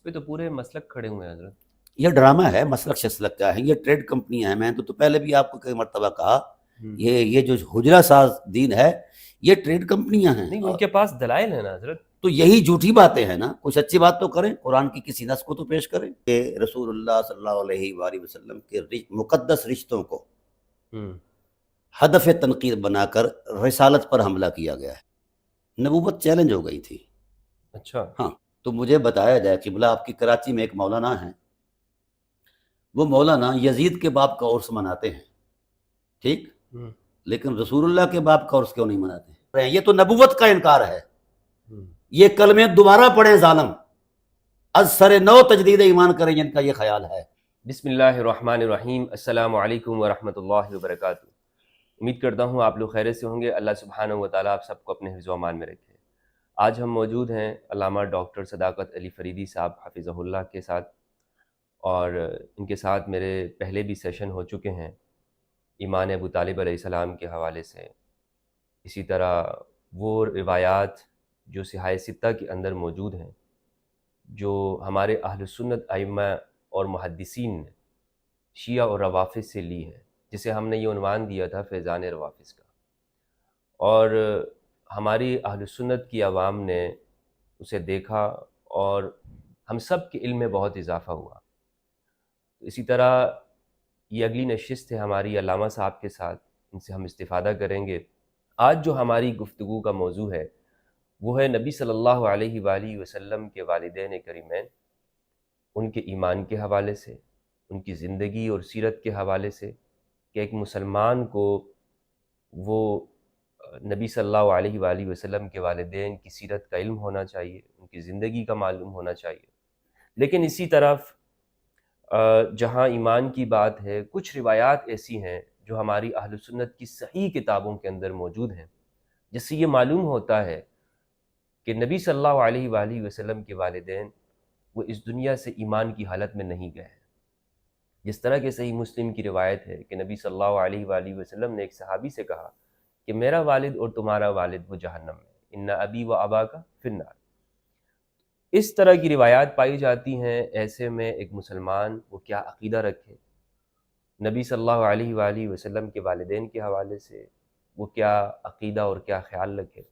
پہ تو پورے مسلک کھڑے ہوئے ہیں حضرت۔ یہ ڈرامہ ہے، مسلک شسلک کا ہے، یہ ٹریڈ کمپنیاں ہیں۔ میں تو پہلے بھی آپ کو کئی مرتبہ کہا یہ جو حجرہ ساز دین ہے یہ ٹریڈ کمپنیاں ہیں، نہیں، ان کے پاس دلائل ہیں نا حضرت۔ تو یہی جھوٹی باتیں ہیں نا، کچھ اچھی بات تو کریں، قرآن کی کسی نص کو تو پیش کریں کہ رسول اللہ صلی اللہ علیہ وآلہ وسلم کے مقدس رشتوں کو ہدف تنقید بنا کر رسالت پر حملہ کیا گیا ہے، نبوت چیلنج ہو گئی تھی۔ اچھا، ہاں، تو مجھے بتایا جائے کہ بلا آپ کی کراچی میں ایک مولانا ہیں، وہ مولانا یزید کے باپ کا عرس مناتے ہیں، ٹھیک، لیکن رسول اللہ کے باپ کا عرس کیوں نہیں مناتے؟ یہ تو نبوت کا انکار ہے۔ یہ کلمے دوبارہ پڑھیں ظالم، از سر نو تجدید ایمان کریں جن کا یہ خیال ہے۔ بسم اللہ الرحمن الرحیم، السلام علیکم ورحمۃ اللہ وبرکاتہ۔ امید کرتا ہوں آپ لوگ خیریت سے ہوں گے۔ اللہ سبحانہ و تعالیٰ آپ سب کو اپنے حفظ و امان میں رکھے۔ آج ہم موجود ہیں علامہ ڈاکٹر صداقت علی فریدی صاحب حفظہ اللہ کے ساتھ، اور ان کے ساتھ میرے پہلے بھی سیشن ہو چکے ہیں ایمان ابو طالب علیہ السلام کے حوالے سے، اسی طرح وہ روایات جو صحاح ستہ کے اندر موجود ہیں جو ہمارے اہل سنت ائمہ اور محدثین نے شیعہ اور روافظ سے لی ہے، جسے ہم نے یہ عنوان دیا تھا فیضان روافظ کا، اور ہماری اہل سنت کی عوام نے اسے دیکھا اور ہم سب کے علم میں بہت اضافہ ہوا۔ اسی طرح یہ اگلی نشست ہے ہماری علامہ صاحب کے ساتھ، ان سے ہم استفادہ کریں گے۔ آج جو ہماری گفتگو کا موضوع ہے وہ ہے نبی صلی اللہ علیہ وآلہ وسلم کے والدین کریمین، ان کے ایمان کے حوالے سے، ان کی زندگی اور سیرت کے حوالے سے، کہ ایک مسلمان کو وہ نبی صلی اللہ علیہ وآلہ وسلم کے والدین کی سیرت کا علم ہونا چاہیے، ان کی زندگی کا معلوم ہونا چاہیے۔ لیکن اسی طرف جہاں ایمان کی بات ہے، کچھ روایات ایسی ہیں جو ہماری اہل سنت کی صحیح کتابوں کے اندر موجود ہیں، جس سے یہ معلوم ہوتا ہے کہ نبی صلی اللہ علیہ وآلہ وسلم کے والدین وہ اس دنیا سے ایمان کی حالت میں نہیں گئے ہیں۔ جس طرح کہ صحیح مسلم کی روایت ہے کہ نبی صلی اللہ علیہ وآلہ وسلم نے ایک صحابی سے کہا کہ میرا والد اور تمہارا والد وہ جہنم میں، ان ابی و اباک فی النار۔ اس طرح کی روایات پائی جاتی ہیں، ایسے میں ایک مسلمان وہ کیا عقیدہ رکھے نبی صلی اللہ علیہ وآلہ وسلم کے والدین کے حوالے سے، وہ کیا عقیدہ اور کیا خیال رکھے۔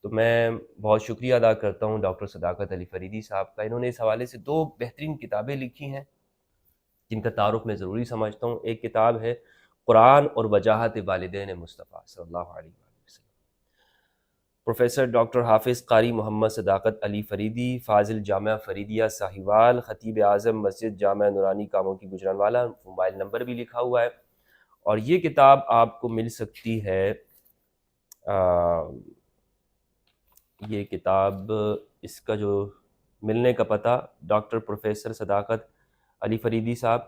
تو میں بہت شکریہ ادا کرتا ہوں ڈاکٹر صداقت علی فریدی صاحب کا، انہوں نے اس حوالے سے 2 بہترین کتابیں لکھی ہیں جن کا تعارف میں ضروری سمجھتا ہوں۔ ایک کتاب ہے قرآن اور وجاہت والدین مصطفیٰ صلی اللہ علیہ وسلم، پروفیسر ڈاکٹر حافظ قاری محمد صداقت علی فریدی، فاضل جامعہ فریدیہ ساہیوال، خطیب اعظم مسجد جامعہ نورانی کاموں کی گجرانوالہ، موبائل نمبر بھی لکھا ہوا ہے۔ اور یہ کتاب آپ کو مل سکتی ہے، یہ کتاب اس کا جو ملنے کا پتہ ڈاکٹر پروفیسر صداقت علی فریدی صاحب،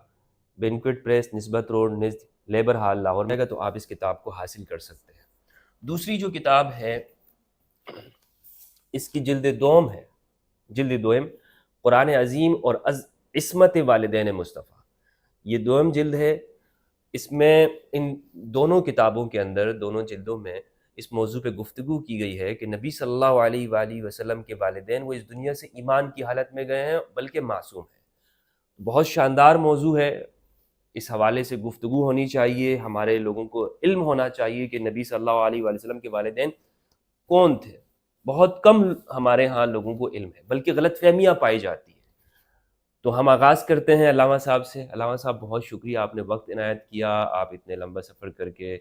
بینکوٹ پریس، نسبت روڈ، نزد لیبر ہال، لاہور میں گا تو آپ اس کتاب کو حاصل کر سکتے ہیں۔ دوسری جو کتاب ہے اس کی جلد دوم ہے، جلد دوم، قرآن عظیم اور عصمت والدین مصطفیٰ، یہ دوم جلد ہے۔ اس میں ان دونوں کتابوں کے اندر، دونوں جلدوں میں اس موضوع پہ گفتگو کی گئی ہے کہ نبی صلی اللہ علیہ وآلہ وسلم کے والدین وہ اس دنیا سے ایمان کی حالت میں گئے ہیں بلکہ معصوم ہیں۔ بہت شاندار موضوع ہے، اس حوالے سے گفتگو ہونی چاہیے، ہمارے لوگوں کو علم ہونا چاہیے کہ نبی صلی اللہ علیہ وآلہ وسلم کے والدین کون تھے۔ بہت کم ہمارے ہاں لوگوں کو علم ہے، بلکہ غلط فہمیاں پائی جاتی ہیں۔ تو ہم آغاز کرتے ہیں علامہ صاحب سے۔ علامہ صاحب بہت شکریہ، آپ نے وقت عنایت کیا، آپ اتنے لمبا سفر کر کے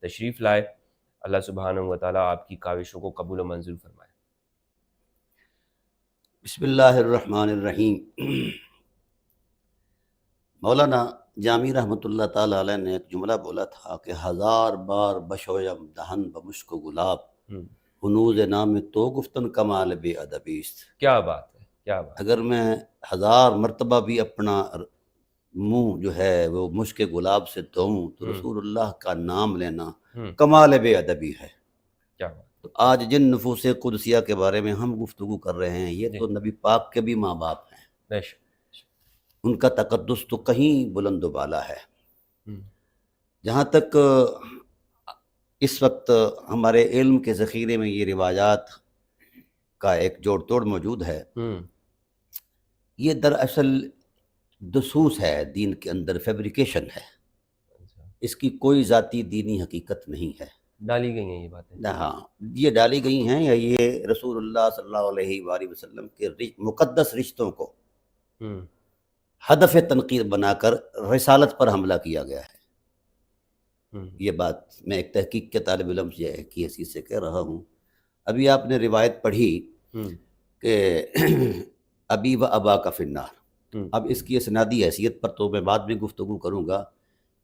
تشریف لائے۔ اللہ سبحانہ و تعالیٰ آپ کی کاوشوں کو قبول و منظور فرمائے۔ بسم اللہ الرحمن الرحیم۔ مولانا جامی رحمۃ اللہ تعالی علیہ نے ایک جملہ بولا تھا کہ 1000 بار بشویم دہن بمشک و گلاب، ہنوز نام تو گفتن کمال بے ادبیست۔ کیا بات ہے، کیا بات۔ اگر میں 1000 مرتبہ بھی اپنا منہ جو ہے وہ مشک گلاب سے دھوؤں تو رسول اللہ کا نام لینا کمال بے ادبی ہے۔ کیا بات۔ تو آج جن نفوس قدسیہ کے بارے میں ہم گفتگو کر رہے ہیں یہ تو نبی پاک کے بھی ماں باپ ہیں، بے شک، ان کا تقدس تو کہیں بلند و بالا ہے۔ جہاں تک اس وقت ہمارے علم کے ذخیرے میں یہ روایات کا ایک جوڑ توڑ موجود ہے، یہ دراصل دسوس ہے دین کے اندر، فیبریکیشن ہے، اس کی کوئی ذاتی دینی حقیقت نہیں ہے، ڈالی گئی ہیں یہ باتیں؟ ہاں یہ ڈالی گئی ہیں، یا یہ رسول اللہ صلی اللہ علیہ وآلہ وسلم کے مقدس رشتوں کو ہدف تنقید بنا کر رسالت پر حملہ کیا گیا ہے۔ یہ بات میں ایک تحقیق کے طالب علم کی حیثیت سے کہہ رہا ہوں۔ ابھی آپ نے روایت پڑھی کہ ابی و ابا کا فی النار، اب اس کی اسنادی حیثیت پر تو میں بعد میں گفتگو کروں گا،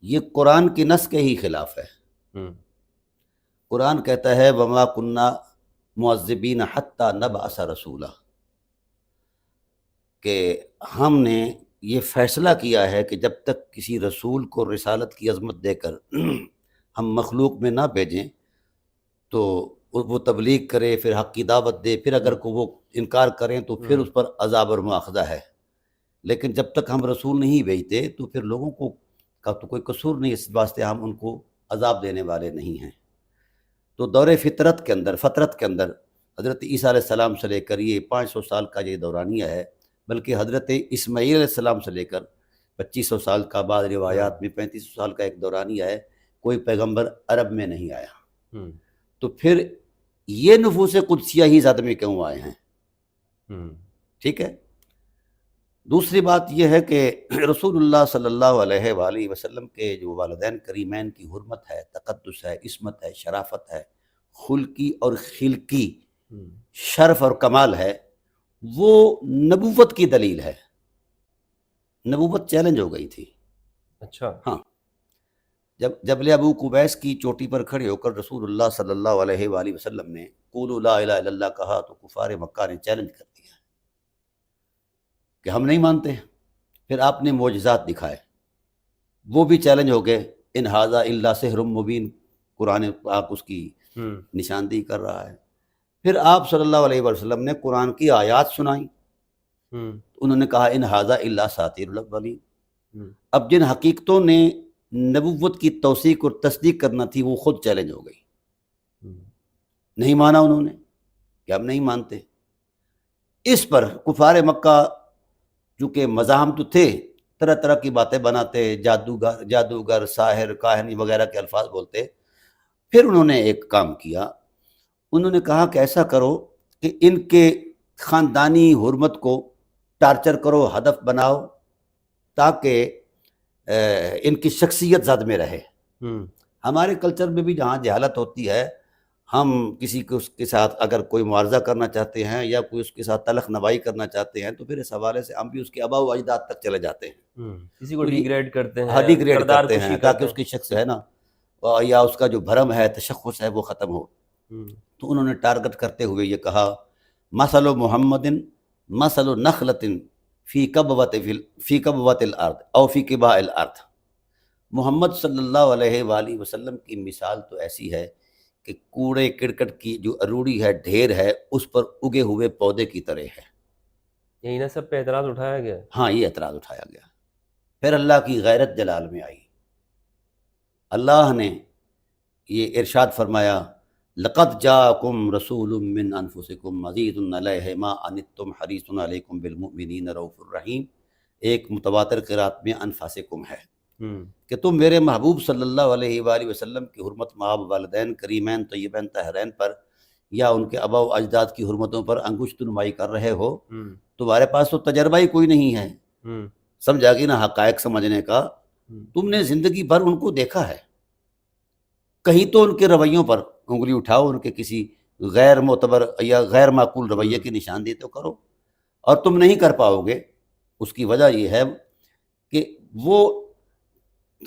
یہ قرآن کی نص کے ہی خلاف ہے۔ قرآن کہتا ہے وما کننا معذبین حتی نبعث رسولا، کہ ہم نے یہ فیصلہ کیا ہے کہ جب تک کسی رسول کو رسالت کی عظمت دے کر ہم مخلوق میں نہ بھیجیں تو وہ تبلیغ کرے، پھر حق کی دعوت دے، پھر اگر وہ انکار کریں تو پھر اس پر عذاب اور مواخذہ ہے، لیکن جب تک ہم رسول نہیں بھیجتے تو پھر لوگوں کو کا تو کوئی قصور نہیں، اس واسطے ہم ان کو عذاب دینے والے نہیں ہیں۔ تو دور فطرت کے اندر حضرت عیسیٰ علیہ السلام سے لے کر یہ 500 سال کا یہ دورانیہ ہے، بلکہ حضرت اسماعیل علیہ السلام سے لے کر 2500 سال کا، بعض روایات میں 3500 سال کا ایک دورانیہ ہے، کوئی پیغمبر عرب میں نہیں آیا۔ تو پھر یہ نفوس قدسیہ ہی زد میں کیوں آئے ہیں؟ ٹھیک ہے۔ دوسری بات یہ ہے کہ رسول اللہ صلی اللہ علیہ وآلہ وسلم کے جو والدین کریمین کی حرمت ہے، تقدس ہے، عصمت ہے، شرافت ہے، خلقی اور خلقی شرف اور کمال ہے، وہ نبوت کی دلیل ہے۔ نبوت چیلنج ہو گئی تھی۔ اچھا، ہاں، جب جبل ابو قبیس کی چوٹی پر کھڑے ہو کر رسول اللہ صلی اللہ علیہ وآلہ وسلم نے قولوا لا الہ الا اللہ کہا تو کفار مکہ نے چیلنج کر دیا کہ ہم نہیں مانتے۔ پھر آپ نے معجزات دکھائے، وہ بھی چیلنج ہو گئے، ان ھذا الا سحر مبین، قرآن پاک اس کی نشاندہی کر رہا ہے۔ پھر آپ صلی اللہ علیہ وسلم نے قرآن کی آیات سنائیں، انہوں نے کہا ان ھذا الا اساطیر الاولین۔ اب جن حقیقتوں نے نبوت کی توثیق اور تصدیق کرنا تھی وہ خود چیلنج ہو گئی، نہیں مانا انہوں نے کہ ہم نہیں مانتے۔ اس پر کفار مکہ چونکہ مزاحم تو تھے، طرح طرح کی باتیں بناتے، جادوگر، ساحر، کاہن وغیرہ کے الفاظ بولتے۔ پھر انہوں نے ایک کام کیا، انہوں نے کہا کہ ایسا کرو کہ ان کے خاندانی حرمت کو ٹارچر کرو، ہدف بناؤ، تاکہ ان کی شخصیت زد میں رہے۔ ہمارے کلچر میں بھی جہاں جہالت ہوتی ہے، ہم کسی کو اس کے ساتھ اگر کوئی معارضہ کرنا چاہتے ہیں یا کوئی اس کے ساتھ تلخ نوائی کرنا چاہتے ہیں تو پھر اس حوالے سے ہم بھی اس کے آباء و اجداد تک چلے جاتے ہیں، کسی کو ڈی گریڈ کرتے ہیں، ڈی گریڈ کرتے ہیں تاکہ اس کی شخص ہے نا یا اس کا جو بھرم ہے، تشخص ہے، وہ ختم ہو۔ تو انہوں نے ٹارگٹ کرتے ہوئے یہ کہا مثل محمد مثل نخلۃ فی کبوۃ الارض او فی کباء الارض، محمد صلی اللہ علیہ وآلہ وسلم کی مثال تو ایسی ہے کہ کوڑے کرکٹ کی جو اروڑی ہے، ڈھیر ہے، اس پر اگے ہوئے پودے کی طرح ہے۔ یہی نا سب پہ اعتراض اٹھایا گیا؟ ہاں، یہ اعتراض اٹھایا گیا۔ پھر اللہ کی غیرت جلال میں آئی، اللہ نے یہ ارشاد فرمایا لَقَدْ جَاءَكُمْ رَسُولٌ مِّنْ أَنفُسِكُمْ عَزِيزٌ عَلَيْهِ مَا عَنِتُّمْ حَرِيصٌ عَلَيْكُمْ بِالْمُؤْمِنِينَ رَءُوفٌ رَحِيمٌ، ایک متواتر قرات میں انفاسکم ہے کہ تم میرے محبوب صلی اللہ علیہ وآلہ وسلم کی حرمت مآب والدین کریمین طیبین طاہرین پر یا ان کے آباء و اجداد کی حرمتوں پر انگشت نمائی کر رہے ہو، تمہارے پاس تو تجربہ ہی کوئی نہیں ہے، سمجھا کہ نا حقائق سمجھنے کا، تم نے زندگی بھر ان کو دیکھا ہے، کہیں تو ان کے رویوں پر انگلی اٹھاؤ، ان کے کسی غیر معتبر یا غیر معقول رویے کی نشاندہی تو کرو، اور تم نہیں کر پاؤ گے۔ اس کی وجہ یہ ہے کہ وہ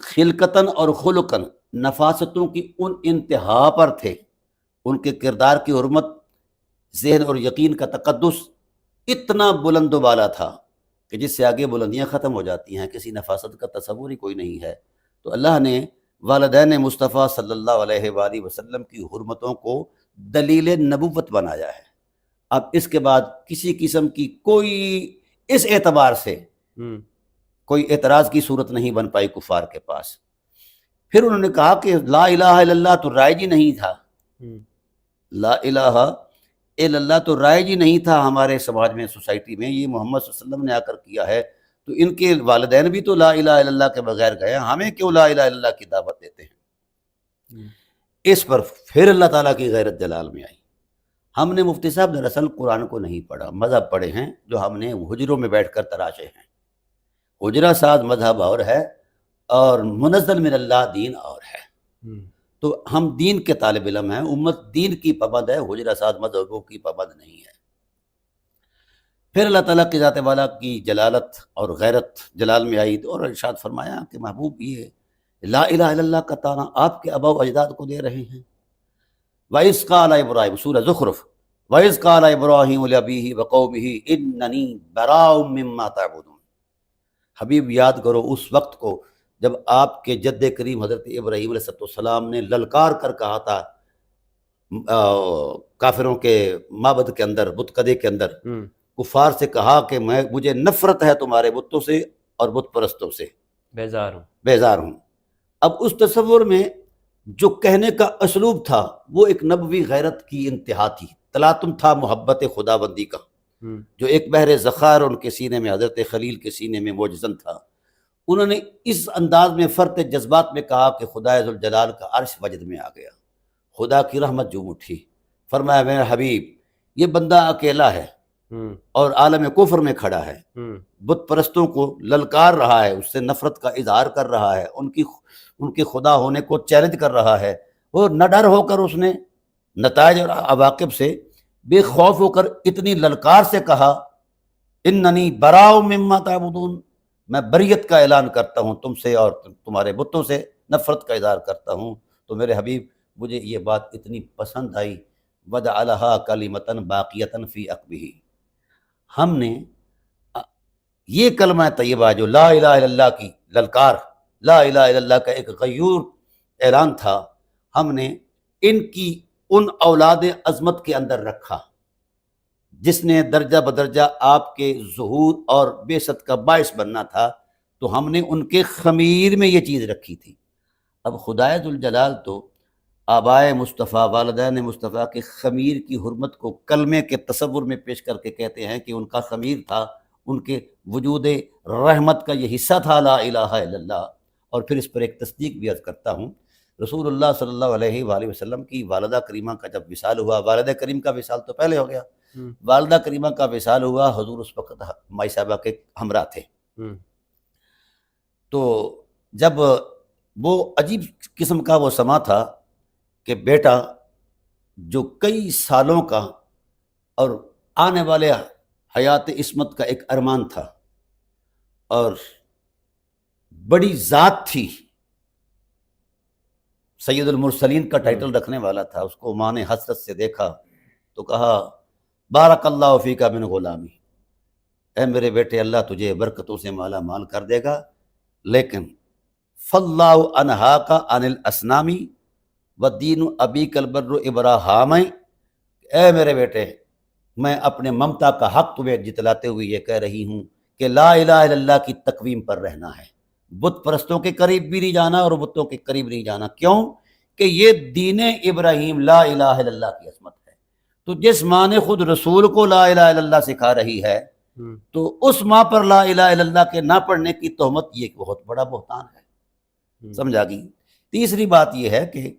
خلقتاً اور خلقاً نفاستوں کی ان انتہا پر تھے، ان کے کردار کی حرمت، ذہن اور یقین کا تقدس اتنا بلند و بالا تھا کہ جس سے آگے بلندیاں ختم ہو جاتی ہیں، کسی نفاست کا تصور ہی کوئی نہیں ہے۔ تو اللہ نے والدین مصطفیٰ صلی اللہ علیہ وآلہ وسلم کی حرمتوں کو دلیل نبوت بنایا ہے۔ اب اس کے بعد کسی قسم کی کوئی اس اعتبار سے کوئی اعتراض کی صورت نہیں بن پائی کفار کے پاس۔ پھر انہوں نے کہا کہ لا الہ الا اللہ تو رائج ہی نہیں تھا، لا الہ اللہ تو رائج ہی نہیں تھا ہمارے سماج میں، سوسائٹی میں، یہ محمد صلی اللہ علیہ وسلم نے آ کر کیا ہے، تو ان کے والدین بھی تو لا الہ الا اللہ کے بغیر گئے، ہمیں کیوں لا الہ الا اللہ کی دعوت دیتے ہیں؟ اس پر پھر اللہ تعالیٰ کی غیرت جلال میں آئی۔ ہم نے مفتی صاحب دراصل قرآن کو نہیں پڑھا، مذہب پڑھے ہیں جو ہم نے حجروں میں بیٹھ کر تراشے ہیں۔ حجرہ ساز مذہب اور ہے اور منزل من اللہ دین اور ہے۔ تو ہم دین کے طالب علم ہیں، امت دین کی پابند ہے، حجرہ ساز مذہبوں کی پابند نہیں ہے۔ پھر اللہ تعالیٰ کی ذات والا کی جلالت اور غیرت جلال میں آئی اور ارشاد فرمایا کہ محبوب یہ لا الہ الا اللہ کا تانا آپ کے آباء و اجداد کو دے رہے ہیں۔ وَإِذْ قَالَ إِبْرَاهِيمُ سورہ زخرف، وَإِذْ قَالَ إِبْرَاهِيمُ لِأَبِيهِ وَقَوْمِهِ إِنَّنِي بَرَاءٌ مِّمَّا تَعْبُدُونَ۔ حبیب یاد کرو اس وقت کو جب آپ کے جد کریم حضرت ابراہیم علیہ السلام نے للکار کر کہا تھا کافروں کے معبد کے اندر، بت کدے کے اندر، کفار سے کہا کہ مجھے نفرت ہے تمہارے بتوں سے اور بت پرستوں سے، بیزار ہوں۔ اب اس تصور میں جو کہنے کا اسلوب تھا وہ ایک نبوی غیرت کی انتہا تھی، تلاطم تھا محبت خدا بندی کا، جو ایک بحر ذخائر ان کے سینے میں، حضرت خلیل کے سینے میں موجزن تھا۔ انہوں نے اس انداز میں فرط جذبات میں کہا کہ خدا ذوالجلال کا عرش وجد میں آ گیا، خدا کی رحمت جھوم اٹھی۔ فرمایا میرا حبیب یہ بندہ اکیلا ہے اور عالم کفر میں کھڑا ہے، بت پرستوں کو للکار رہا ہے، اس سے نفرت کا اظہار کر رہا ہے، ان کے خدا ہونے کو چیلنج کر رہا ہے، اور نہ ڈر ہو کر اس نے نتائج اور عواقب سے بے خوف ہو کر اتنی للکار سے کہا اننی براء مما تعبدون، میں بریت کا اعلان کرتا ہوں تم سے اور تمہارے بتوں سے، نفرت کا اظہار کرتا ہوں۔ تو میرے حبیب مجھے یہ بات اتنی پسند آئی، وَجَعَلَهَا كَلِمَةً بَاقِيَةً فِي عَقْبِهِ، ہم نے یہ کلمہ طیبہ جو لا الہ الا اللہ کی للکار، لا الہ الا اللہ کا ایک غیور اعلان تھا، ہم نے ان کی ان اولاد عظمت کے اندر رکھا جس نے درجہ بدرجہ آپ کے ظہور اور بعثت کا باعث بننا تھا، تو ہم نے ان کے خمیر میں یہ چیز رکھی تھی۔ اب خدائے ذوالجلال تو آبائے مصطفیٰ، والدین مصطفیٰ کے خمیر کی حرمت کو کلمے کے تصور میں پیش کر کے کہتے ہیں کہ ان کا خمیر تھا، ان کے وجود رحمت کا یہ حصہ تھا لا الہ الا اللہ۔ اور پھر اس پر ایک تصدیق بھی عرض کرتا ہوں، رسول اللہ صلی اللہ علیہ وآلہ وسلم کی والدہ کریمہ کا جب وصال ہوا، والدہ کریم کا وصال تو پہلے ہو گیا، والدہ کریمہ کا وصال ہوا، حضور اس وقت مائی صاحبہ کے ہمراہ تھے۔ تو جب وہ عجیب قسم کا وہ سما تھا کہ بیٹا جو کئی سالوں کا اور آنے والے حیات عصمت کا ایک ارمان تھا اور بڑی ذات تھی، سید المرسلین کا ٹائٹل رکھنے والا تھا، اس کو ماں نے حسرت سے دیکھا تو کہا بارک اللہ فیک من غلامی، اے میرے بیٹے اللہ تجھے برکتوں سے مالا مال کر دے گا، لیکن فاللہ انہاک عن الاسنامی ودین ابیک البر ابراہیم، اے میرے بیٹے میں اپنے ممتا کا حق تمہیں جتلاتے ہوئے یہ کہہ رہی ہوں کہ لا الہ الا اللہ کی تقویم پر رہنا ہے، بت پرستوں کے قریب بھی نہیں جانا اور بتوں کے قریب نہیں جانا۔ کیوں کہ یہ دین ابراہیم لا الہ الا اللہ کی عصمت ہے۔ تو جس ماں نے خود رسول کو لا الہ الا اللہ سکھا رہی ہے تو اس ماں پر لا الہ الا اللہ کے نہ پڑھنے کی تہمت یہ ایک بہت بڑا بہتان ہے، سمجھا گئی۔ تیسری بات یہ ہے کہ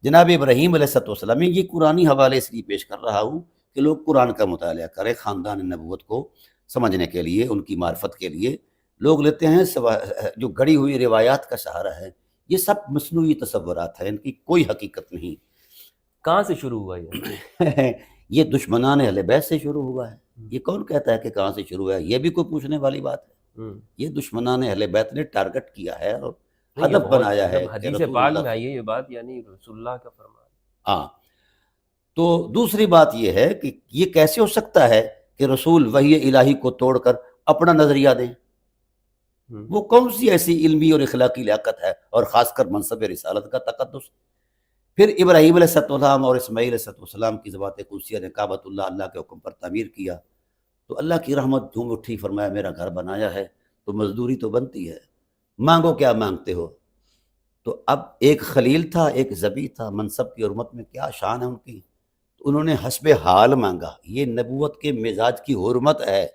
جناب ابراہیم علیہ السلام، یہ قرآنی حوالے اس لیے پیش کر رہا ہوں کہ لوگ قرآن کا مطالعہ کریں، خاندان نبوت کو سمجھنے کے لیے، ان کی معرفت کے لیے۔ لوگ لیتے ہیں جو گھڑی ہوئی روایات کا سہارا ہے، یہ سب مصنوعی تصورات ہیں، ان کی کوئی حقیقت نہیں۔ کہاں سے شروع ہوا یہ دشمنان اہل بیت سے شروع ہوا ہے۔ یہ کون کہتا ہے کہ کہاں سے شروع ہوا ہے؟ یہ بھی کوئی پوچھنے والی بات ہے؟ یہ دشمنان اہل بیت نے ٹارگٹ کیا ہے اور ہدف بنایا ہے۔ حدیث پاک میں آئی ہے یہ بات، یعنی رسول اللہ کا فرمان۔ ہاں، تو دوسری بات یہ ہے کہ یہ کیسے ہو سکتا ہے کہ رسول وحی الہی کو توڑ کر اپنا نظریہ دیں؟ وہ کون سی ایسی علمی اور اخلاقی لیاقت ہے، اور خاص کر منصب رسالت کا تقدس؟ پھر ابراہیم علیہ السلام اور اسماعیل علیہ السلام کی ذوات قدسیہ نے کعبۃ اللہ کے حکم پر تعمیر کیا، تو اللہ کی رحمت جھوم اٹھی، فرمایا میرا گھر بنایا ہے تو مزدوری تو بنتی ہے، مانگو کیا مانگتے ہو۔ تو اب ایک خلیل تھا، ایک ذبی تھا، منصب کی حرمت میں کیا شان ہے ان کی، انہوں نے حسب حال مانگا. یہ نبوت کے مزاج کی حرمت ہے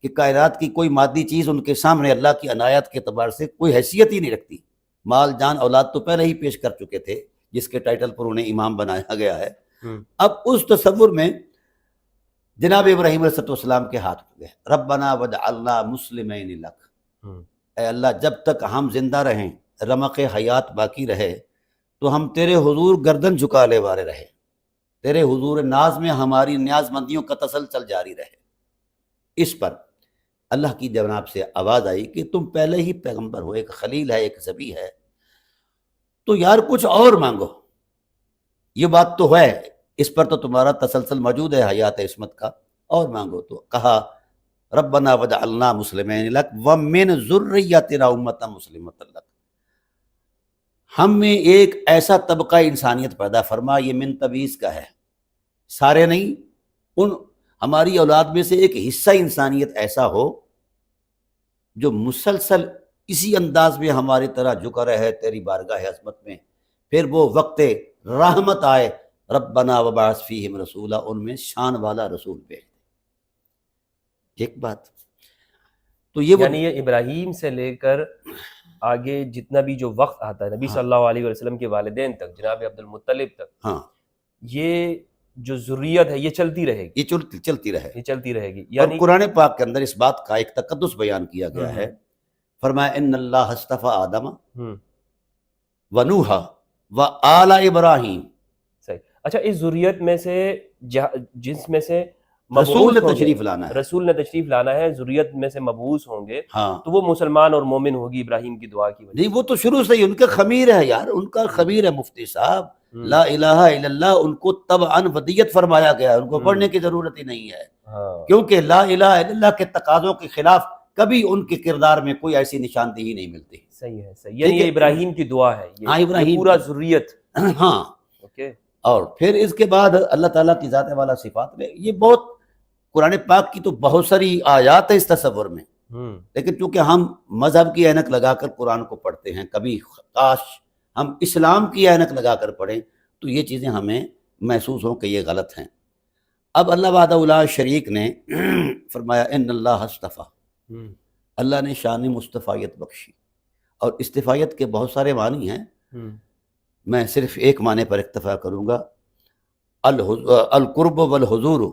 کہ کائنات کی کوئی مادی چیز ان کے سامنے اللہ کی عنایت کے اعتبار سے کوئی حیثیت ہی نہیں رکھتی. مال جان اولاد تو پہلے ہی پیش کر چکے تھے جس کے ٹائٹل پر انہیں امام بنایا گیا ہے. اب اس تصور میں جناب ابراہیم علیہ السلام کے ہاتھ اٹھ گئے. ربنا وجعلنا مسلمین لک، اے اللہ جب تک ہم زندہ رہیں، رمق حیات باقی رہے تو ہم تیرے حضور گردن جھکالے والے رہے، تیرے حضور ناز میں ہماری نیاز مندیوں کا تسلسل جاری رہے. اس پر اللہ کی جناب سے آواز آئی کہ تم پہلے ہی پیغمبر ہو، ایک خلیل ہے، ایک ذبیح ہے، تو یار کچھ اور مانگو. یہ بات تو ہے، اس پر تو تمہارا تسلسل موجود ہے حیات عصمت کا، اور مانگو. تو کہا ربنا وجعلنا مسلمین لک ومن ذریتنا امۃ مسلمۃ لک، ہم میں ایک ایسا طبقہ انسانیت پیدا فرما. یہ من تبعیض کا ہے، سارے نہیں، ان ہماری اولاد میں سے ایک حصہ انسانیت ایسا ہو جو مسلسل اسی انداز میں ہماری طرح جھکا رہے تیری بارگاہ عظمت میں. پھر وہ وقت رحمت آئے، ربنا وبعث فیہم رسولا، ان میں شان والا رسول بھیج دے. ایک بات تو یہ یعنی یہ ابراہیم سے لے کر آگے جتنا بھی جو وقت آتا ہے نبی صلی اللہ علیہ وسلم کے والدین تک، جناب عبد المطلب تک، ہاں یہ جو ذریت ہے یہ چلتی رہے گی، یہ چلتی رہے. یہ چلتی رہے گی. اور یعنی قرآن پاک کے اندر اس بات کا ایک تقدس بیان کیا گیا ہے. فرمایا ان اللہ اصطفیٰ آدم و نوح و آل ابراہیم. صحیح. اچھا، اس ذریت میں سے جس میں سے رسول نے مبعوث ہوں گے، تشریف لانا ہے. رسول نے تشریف لانا ہے، ذریت میں سے مبعوث ہوں گے، ہاں تو وہ مسلمان اور مومن ہوگی ابراہیم کی دعا کی وجہ نہیں، وہ تو شروع سے ہی ان کا خمیر ہے یار، ان کا خمیر ہے مفتی صاحب. لا الہ الا اللہ ان کو طبعاً ودیت فرمایا گیا ہے، ان کو پڑھنے کی ضرورت ہی نہیں ہے، کیونکہ لا الہ الا اللہ کے تقاضوں کے خلاف کبھی ان کے کردار میں کوئی ایسی نشاندہی نہیں ملتی. صحیح ہے، صحیح. یعنی یہ ابراہیم کی دعا ہے، ہاں، یہ ابراہیم پورا ذریت. ہاں. اوکے. اور پھر اس کے بعد اللہ تعالیٰ کی ذات والا صفات میں یہ بہت قرآن پاک کی تو بہت ساری آیات ہے اس تصور میں، لیکن چونکہ ہم مذہب کی اینک لگا کر قرآن کو پڑھتے ہیں، کبھی کاش ہم اسلام کی اینک لگا کر پڑھیں تو یہ چیزیں ہمیں محسوس ہوں کہ یہ غلط ہیں. اب اللہ وحدہ لا شریک نے فرمایا ان اللہ اصطفیٰ، اللہ نے شان مصطفیت بخشی. اور استفایت کے بہت سارے معنی ہیں، میں صرف ایک معنی پر اکتفا کروں گا. القرب والحضور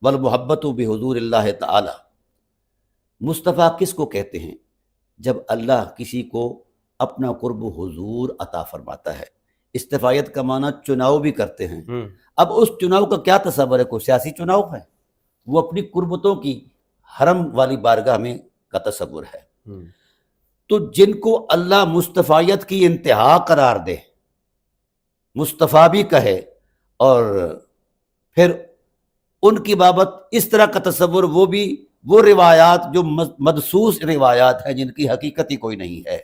والمحبت بحضور اللہ تعالی. مصطفیٰ کس کو کہتے ہیں؟ جب اللہ کسی کو اپنا قرب حضور عطا فرماتا ہے. استفایت کا معنی چناؤ بھی کرتے ہیں. اب اس چناؤ کا کیا تصور ہے؟ کوئی سیاسی چناؤ ہے؟ وہ اپنی قربتوں کی حرم والی بارگاہ میں کا تصور ہے. تو جن کو اللہ مصطفیت کی انتہا قرار دے، مصطفیٰ بھی کہے، اور پھر ان کی بابت اس طرح کا تصور، وہ بھی وہ روایات جو مدسوس روایات ہیں جن کی حقیقت ہی کوئی نہیں ہے،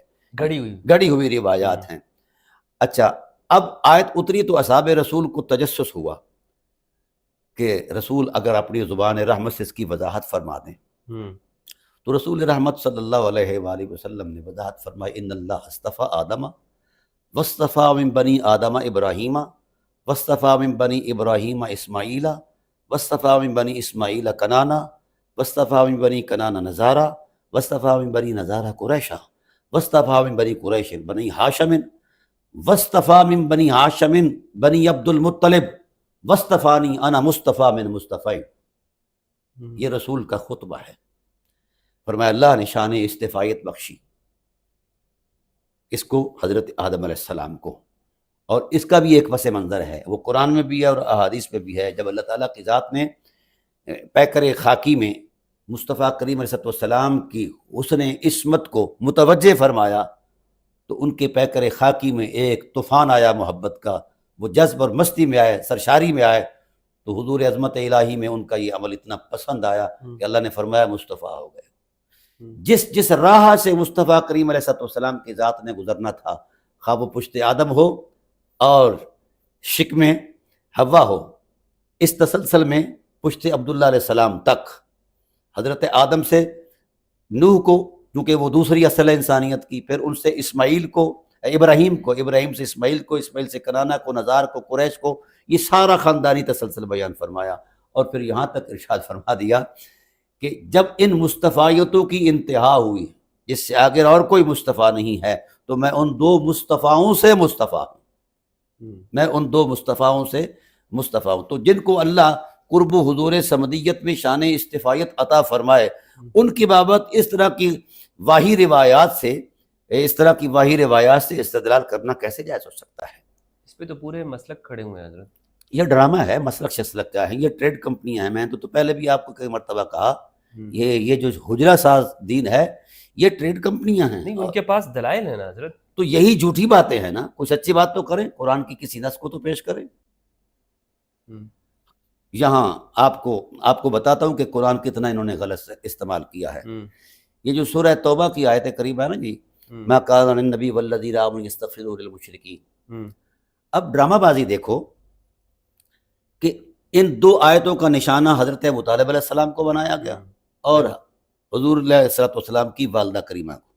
گڑی ہوئی روایات ہیں. اچھا، اب آیت اتری تو اصحاب رسول کو تجسس ہوا کہ رسول اگر اپنی زبان رحمت سے اس کی وضاحت فرما دیں. تو رسول رحمت صلی اللہ علیہ وآلہ وسلم نے وضاحت فرمائی ان اللہ اصطفیٰ آدم واصطفیٰ من بنی آدم ابراہیم واصطفیٰ من بنی ابراہیم اسماعیل واصطفیٰ من بنی اسماعیل کنانا واصطفیٰ من بنی کنانا نزارا واصطفیٰ من بنی نزارا قریشا واصطفیٰ من بنی قریش بنی ہاشم واصطفیٰ من بنی ہاشم بنی عبد المطلب واصطفانی انا مصطفیٰ من مصطفی. یہ رسول کا خطبہ ہے. فرمایا اللہ نے شان استفایت بخشی اس کو حضرت آدم علیہ السلام کو. اور اس کا بھی ایک پس منظر ہے، وہ قرآن میں بھی ہے اور احادیث میں بھی ہے. جب اللہ تعالیٰ کی ذات نے پیکر خاکی میں مصطفیٰ کریم علیہ السلام کی حسن عصمت کو متوجہ فرمایا تو ان کے پیکر خاکی میں ایک طوفان آیا محبت کا. وہ جذب اور مستی میں آئے، سرشاری میں آئے. تو حضور عظمت الہی میں ان کا یہ عمل اتنا پسند آیا کہ اللہ نے فرمایا مصطفیٰ ہو گئے. جس راہ سے مصطفیٰ کریم علیہ السلام کی ذات نے گزرنا تھا، خواہ وہ پشت آدم ہو اور شکم حوا ہو، اس تسلسل میں پشت عبداللہ علیہ السلام تک، حضرت آدم سے نوح کو، کیونکہ وہ دوسری اصل ہے انسانیت کی، پھر ان سے اسماعیل کو ابراہیم کو، ابراہیم سے اسماعیل کو، اسماعیل سے کنانہ کو، نزار کو، قریش کو، یہ سارا خاندانی تسلسل بیان فرمایا، اور پھر یہاں تک ارشاد فرما دیا کہ جب ان مصطفیتوں کی انتہا ہوئی، جس سے آگے اور کوئی مصطفیٰ نہیں ہے، تو میں ان دو مصطفیٰؤں سے مصطفیٰ ہوں، میں ان دو مصطفیٰؤں سے مصطفیٰ ہوں۔ تو جن کو اللہ قرب و حضور سمدیت میں شان استفایت عطا فرمائے، ان کی بابت اس طرح کی واہی روایات سے استدلال کرنا کیسے جائز ہو سکتا ہے؟ اس پہ تو پورے مسلک کھڑے ہوئے ہیں حضرت۔ یہ ڈرامہ ہے، مسلک شسلک کا ہے، یہ ٹریڈ کمپنیاں ہیں۔ میں تو پہلے بھی آپ کو کئی مرتبہ کہا، یہ جو حجرہ ساز دین ہے، یہ ٹریڈ کمپنیاں ہیں۔ نہیں، ان کے پاس دلائل ہیں نا حضرت۔ تو یہی جھوٹی باتیں ہیں نا، کوئی سچی بات تو کریں، قرآن کی کسی نص کو تو پیش کریں۔ یہاں آپ کو بتاتا ہوں کہ قرآن کتنا انہوں نے غلط استعمال کیا ہے۔ یہ جو سورہ توبہ کی آیت کریمہ ہے نا جی، ما کان للنبی والذین آمنوا یستغفروا للمشرکین، اب ڈرامہ بازی دیکھو کہ ان دو آیتوں کا نشانہ حضرت ابو طالب علیہ السلام کو بنایا گیا اور حضور علیہ السلام کی والدہ کریمہ کو۔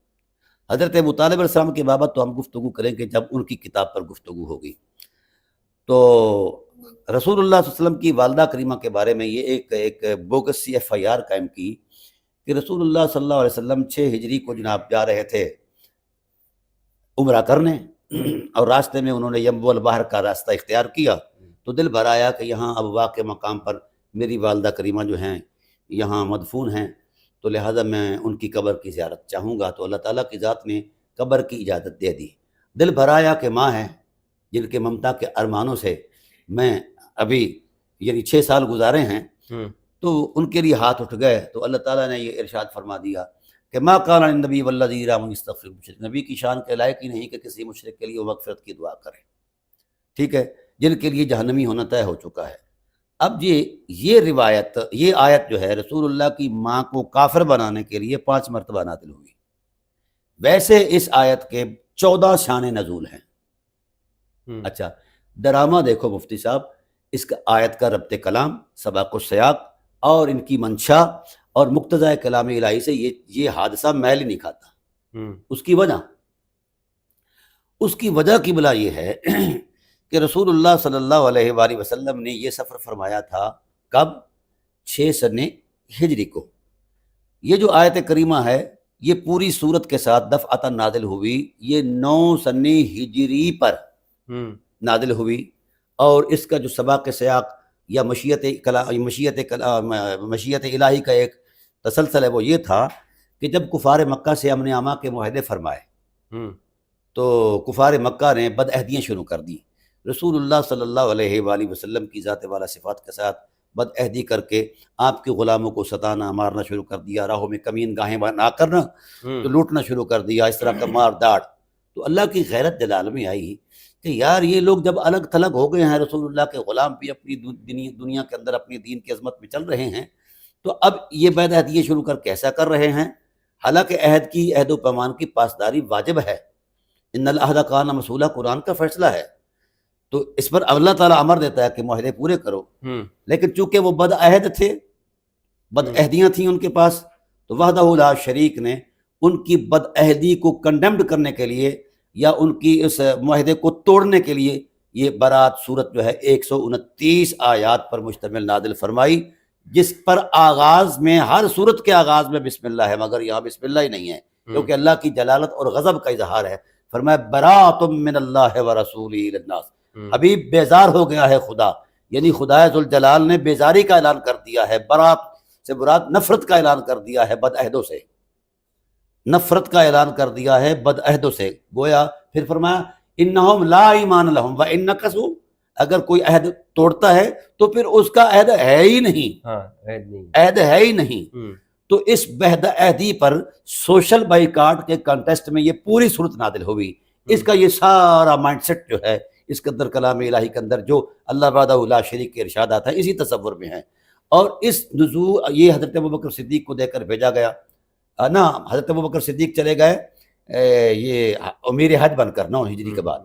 حضرت ابو طالب علیہ السلام کی بابت تو ہم گفتگو کریں گے جب ان کی کتاب پر گفتگو ہوگی۔ تو رسول اللہ صلی اللہ علیہ وسلم کی والدہ کریمہ کے بارے میں یہ ایک بوگس سی FIR قائم کی کہ رسول اللہ صلی اللہ علیہ وسلم 6 ہجری کو جناب جا رہے تھے عمرہ کرنے، اور راستے میں انہوں نے ینبوع البحر کا راستہ اختیار کیا، تو دل بھر آیا کہ یہاں اب واقع مقام پر میری والدہ کریمہ جو ہیں یہاں مدفون ہیں، تو لہٰذا میں ان کی قبر کی زیارت چاہوں گا۔ تو اللہ تعالیٰ کی ذات نے قبر کی اجازت دے دی۔ دل بھر آیا کہ ماں ہیں جن کے ممتا کے ارمانوں سے میں ابھی یعنی 6 سال گزارے ہیں، تو ان کے لیے ہاتھ اٹھ گئے۔ تو اللہ تعالیٰ نے یہ ارشاد فرما دیا کہ ما کان للنبی والذین آمنوا یستغفروا للمشرکین، نبی کی شان کے لائق ہی نہیں کہ کسی مشرک کے لیے وہ مغفرت کی دعا کرے، ٹھیک ہے، جن کے لیے جہنمی ہونا طے ہو چکا ہے۔ اب یہ روایت، یہ آیت جو ہے رسول اللہ کی ماں کو کافر بنانے کے لیے 5 مرتبہ نازل ہوئی۔ ویسے اس آیت کے 14 شان نزول ہیں۔ اچھا، ڈرامہ دیکھو مفتی صاحب، اس کا آیت کا ربط کلام، سباق و سیاق اور ان کی منشا اور مقتضى کلام الہی سے یہ حادثہ میل ہی نہیں کھاتا۔ اس کی وجہ کی بلا یہ ہے کہ رسول اللہ صلی اللہ علیہ وآلہ وسلم نے یہ سفر فرمایا تھا کب؟ 6 سن ہجری کو۔ یہ جو آیت کریمہ ہے یہ پوری صورت کے ساتھ دفعتاً نازل ہوئی، یہ 9 سن ہجری پر نازل ہوئی، اور اس کا جو سباق سیاق یا مشیت الہی کا ایک تسلسل ہے وہ یہ تھا کہ جب کفار مکہ سے امن امان کے معاہدے فرمائے تو کفار مکہ نے بد عہدیاں شروع کر دی۔ رسول اللہ صلی اللہ علیہ وآلہ وسلم کی ذات والا صفات کے ساتھ بد عہدی کر کے آپ کے غلاموں کو ستانا، مارنا شروع کر دیا، راہوں میں کمین گاہیں نہ کرنا تو لوٹنا شروع کر دیا، اس طرح کا مار داڑ۔ تو اللہ کی غیرت جلال میں آئی کہ یار یہ لوگ جب الگ تھلگ ہو گئے ہیں، رسول اللہ کے غلام بھی اپنی دنیا کے اندر اپنی دین کی عظمت میں چل رہے ہیں، تو اب یہ بد عہدیاں شروع کر کیسا کر رہے ہیں؟ حالانکہ عہد و پیمان کی پاسداری واجب ہے، ان العہد کان مسئولا، قرآن کا فیصلہ ہے، تو اس پر اللہ تعالیٰ امر دیتا ہے کہ معاہدے پورے کرو۔ لیکن چونکہ وہ بد عہد تھے، بد عہدیاں تھیں ان کے پاس، تو وحدہ لا شریک نے ان کی بد عہدی کو کنڈیمڈ کرنے کے لیے یا ان کی اس معاہدے کو توڑنے کے لیے یہ برات صورت جو ہے 129 آیات پر مشتمل نازل فرمائی، جس پر آغاز میں، ہر صورت کے آغاز میں بسم اللہ ہے، مگر یہاں بسم اللہ ہی نہیں ہے، کیونکہ اللہ کی جلالت اور غضب کا اظہار ہے۔ فرمایا برات من اللہ ورسولہ للناس، حبیب بیزار ہو گیا ہے خدا، یعنی خدا ذوالجلال نے بیزاری کا اعلان کر دیا ہے، برات سے مراد نفرت کا اعلان کر دیا ہے بد عہدوں سے، نفرت کا اعلان کر دیا ہے بد عہدوں سے۔ گویا پھر فرمایا انہم لا ایمان لہم وان نکثوا، اگر کوئی عہد توڑتا ہے تو پھر اس کا عہد ہے ہی نہیں، عہد ہے ہی نہیں۔ تو اس بہد عہدی پر سوشل بائیکاٹ کے کانٹیسٹ میں یہ پوری صورت نازل ہوئی۔ اس کا یہ سارا مائنڈ سیٹ جو ہے اس کے اندر کلام الہی کے اندر جو اللہ وحدہ لا شریک کے ارشادات ہیں اسی تصور میں ہیں، اور اس نزول یہ حضرت ابوبکر صدیق کو دے کر بھیجا گیا نا۔ حضرت ابوبکر صدیق چلے گئے یہ امیر حج بن کر 9 ہجری کے بعد،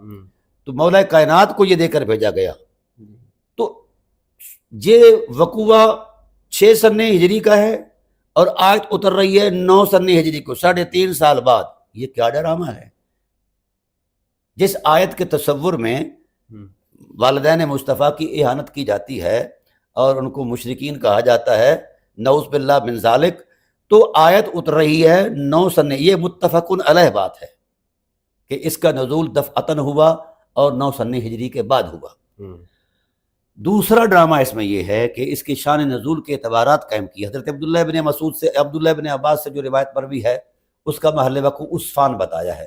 تو مولا کائنات کو یہ دے کر بھیجا گیا۔ تو یہ وقوع 6 سن ہجری کا ہے اور آیت اتر رہی ہے 9 سن ہجری کو، 3.5 سال بعد۔ یہ کیا ڈرامہ ہے؟ جس آیت کے تصور میں والدین مصطفیٰ کی اہانت کی جاتی ہے اور ان کو مشرکین کہا جاتا ہے، نعوذ باللہ من ذالک، تو آیت اتر رہی ہے 9 سن، یہ متفق علیہ بات ہے کہ اس کا نزول دفعتاً ہوا اور 9 سن ہجری کے بعد ہوا۔ دوسرا ڈرامہ اس میں یہ ہے کہ اس کی شان نزول کے اعتبارات قائم کی۔ حضرت عبداللہ بن مسعود سے، عبداللہ بن عباس سے جو روایت مروی ہے، اس کا محل وقوع عسفان بتایا ہے۔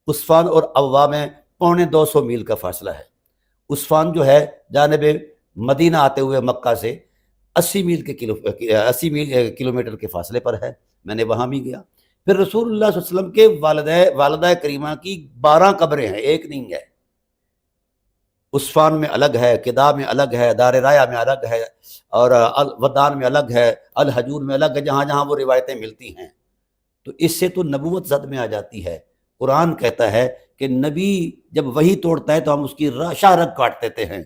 عسفان اور ابوا میں 250 میل کا فاصلہ ہے۔ عسفان جو ہے جانب مدینہ آتے ہوئے مکہ سے 80 میل کلومیٹر کے فاصلے پر ہے، میں نے وہاں بھی گیا۔ پھر رسول اللہ صلی اللہ علیہ وسلم کے والدہ کریمہ کی 12 قبریں ہیں، ایک نہیں ہے۔ عسفان میں الگ ہے، کدا میں الگ ہے، دار رایا میں الگ ہے، اور ودان میں الگ ہے، الحجور میں الگ ہے، جہاں جہاں وہ روایتیں ملتی ہیں۔ تو اس سے تو نبوت زد میں آ جاتی ہے۔ قرآن کہتا ہے کہ نبی جب وحی توڑتا ہے تو ہم اس کی شاہ رگ کاٹ دیتے ہیں۔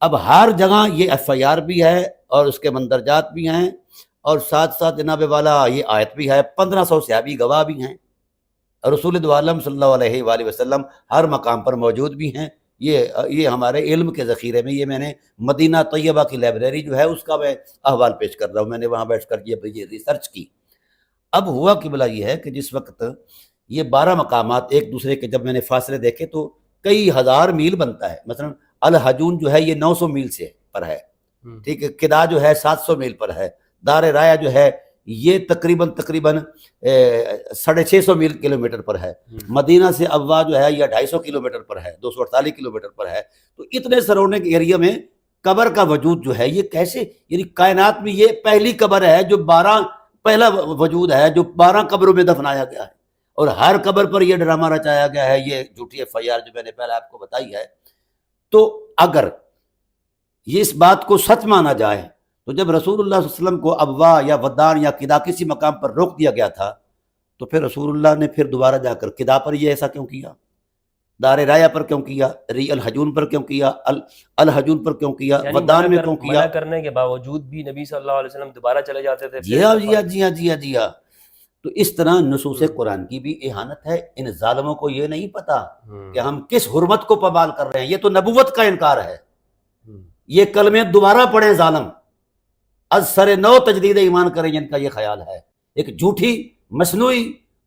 اب ہر جگہ یہ FIR بھی ہے اور اس کے مندرجات بھی ہیں، اور ساتھ ساتھ جناب والا یہ آیت بھی ہے، 1500 صحابی گواہ بھی ہیں، اور رسول دو عالم صلی اللہ علیہ وآلہ وسلم ہر مقام پر موجود بھی ہیں۔ یہ ہمارے علم کے ذخیرے میں، یہ میں نے مدینہ طیبہ کی لائبریری جو ہے اس کا میں احوال پیش کر رہا ہوں، میں نے وہاں بیٹھ کر یہ ریسرچ کی۔ اب ہوا قبلہ یہ ہے کہ جس وقت یہ 12 مقامات ایک دوسرے کے جب میں نے فاصلے دیکھے تو کئی ہزار میل بنتا ہے۔ مثلا الحجون جو ہے یہ 900 میل سے پر ہے، ٹھیک ہے، کدا جو ہے 700 میل پر ہے، دار رایا جو ہے یہ تقریباً 650 میل کلومیٹر پر ہے، مدینہ سے ابوا جو ہے یہ 250 کلومیٹر پر ہے، 248 کلومیٹر پر ہے۔ تو اتنے سراؤنڈنگ ایریا میں قبر کا وجود جو ہے یہ کیسے، یعنی کائنات میں یہ پہلی قبر ہے جو پہلا وجود ہے جو 12 قبروں میں دفنایا گیا ہے، اور ہر قبر پر یہ ڈرامہ رچایا گیا ہے، یہ جھوٹی FIR جو میں نے پہلے آپ کو بتائی ہے۔ تو اگر یہ اس بات کو سچ مانا جائے تو جب رسول اللہ صلی اللہ علیہ وسلم کو ابوا یا ودان یا کدا کسی مقام پر روک دیا گیا تھا، تو پھر رسول اللہ نے پھر دوبارہ جا کر کدا پر یہ ایسا کیوں کیا، دار رایا پر کیوں کیا، الحجون پر کیوں کیا، الحجون پر کیوں کیا، ودان میں کیوں کیا؟ منع کرنے کے باوجود بھی نبی صلی اللہ علیہ وسلم دوبارہ چلے جاتے تھے۔ جی ہاں۔ تو اس طرح نصوص قرآن کی بھی اہانت ہے۔ ان ظالموں کو یہ نہیں پتا کہ ہم کس حرمت کو پامال کر رہے ہیں، یہ تو نبوت کا انکار ہے۔ یہ کلمے دوبارہ پڑھیں ظالم، از سر نو تجدید ایمان کریں جن کا یہ خیال ہے۔ ایک جھوٹی مصنوعی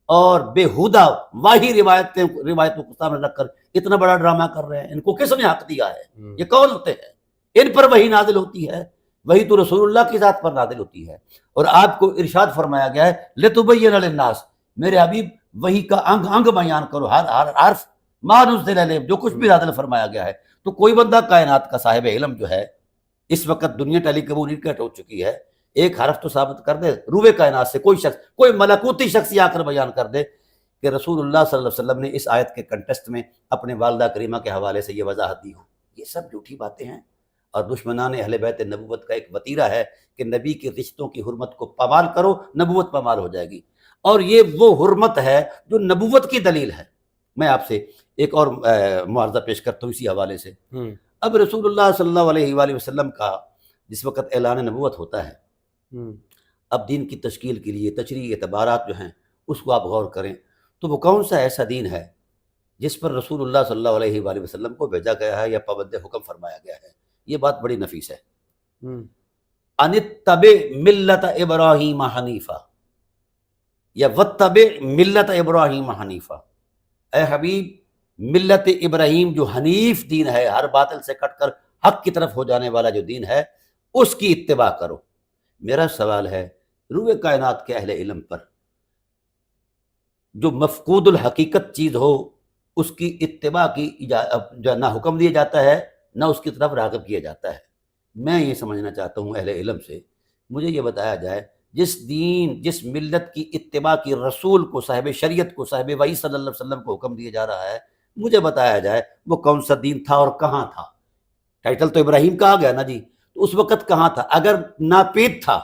اور بےہودہ واہی روایتوں کو سامنے رکھ کر اتنا بڑا ڈرامہ کر رہے ہیں۔ ان کو کس نے حق دیا ہے؟ یہ کون ہوتے ہیں؟ ان پر وحی نازل ہوتی ہے، وہی تو رسول اللہ کی ذات پر نازل ہوتی ہے، اور آپ کو ارشاد فرمایا گیا ہے لِتُبَيِّنَ لِلنَّاسِ، میرے حبیب وحی کا انگ انگ بیان کرو، ہر حرف ما نزل الیہم، جو کچھ بھی نازل فرمایا گیا ہے۔ تو کوئی بندہ کائنات کا صاحب علم جو ہے، اس وقت دنیا ٹیلی کمیونیکیٹ ہو چکی ہے، ایک حرف تو ثابت کر دے، روح کائنات سے کوئی شخص، کوئی ملکوتی شخص یہ آ کر بیان کر دے کہ رسول اللہ صلی اللہ علیہ وسلم نے اس آیت کے کنٹیسٹ میں اپنے والدہ کریمہ کے حوالے سے یہ وضاحت دی ہو۔ یہ سب جھوٹی باتیں ہیں، اور دشمنان اہل بیت نبوت کا ایک وتیرہ ہے کہ نبی کے رشتوں کی حرمت کو پامال کرو، نبوت پامال ہو جائے گی۔ اور یہ وہ حرمت ہے جو نبوت کی دلیل ہے۔ میں آپ سے ایک اور معارضہ پیش کرتا ہوں اسی حوالے سے۔ اب رسول اللہ صلی اللہ علیہ وآلہ وسلم کا جس وقت اعلان نبوت ہوتا ہے، اب دین کی تشکیل کے لیے تشریعی اعتبارات جو ہیں اس کو آپ غور کریں، تو وہ کون سا ایسا دین ہے جس پر رسول اللہ صلی اللہ علیہ وآلہ وسلم کو بھیجا گیا ہے یا پابند حکم فرمایا گیا ہے؟ یہ بات بڑی نفیس ہے۔ ان اتبع ملت ابراہیم حنیفہ یا واتبع ملت ابراہیم حنیفہ، اے حبیب ملت ابراہیم جو حنیف دین ہے، ہر باطل سے کٹ کر حق کی طرف ہو جانے والا جو دین ہے، اس کی اتباع کرو۔ میرا سوال ہے روح کائنات کے اہل علم پر جو مفقود الحقیقت چیز ہو اس کی اتباع کی نہ حکم دیا جاتا ہے نہ اس کی طرف راغب کیا جاتا ہے۔ میں یہ سمجھنا چاہتا ہوں اہل علم سے، مجھے یہ بتایا جائے جس دین جس ملت کی اتباع کی رسول کو، صاحب شریعت کو، صاحب وحی صلی اللہ علیہ وسلم کو حکم دیا جا رہا ہے، مجھے بتایا جائے وہ کون سا دین تھا اور کہاں تھا۔ ٹائٹل تو ابراہیم کہا گیا نا جی، تو اس وقت کہاں تھا؟ اگر ناپید تھا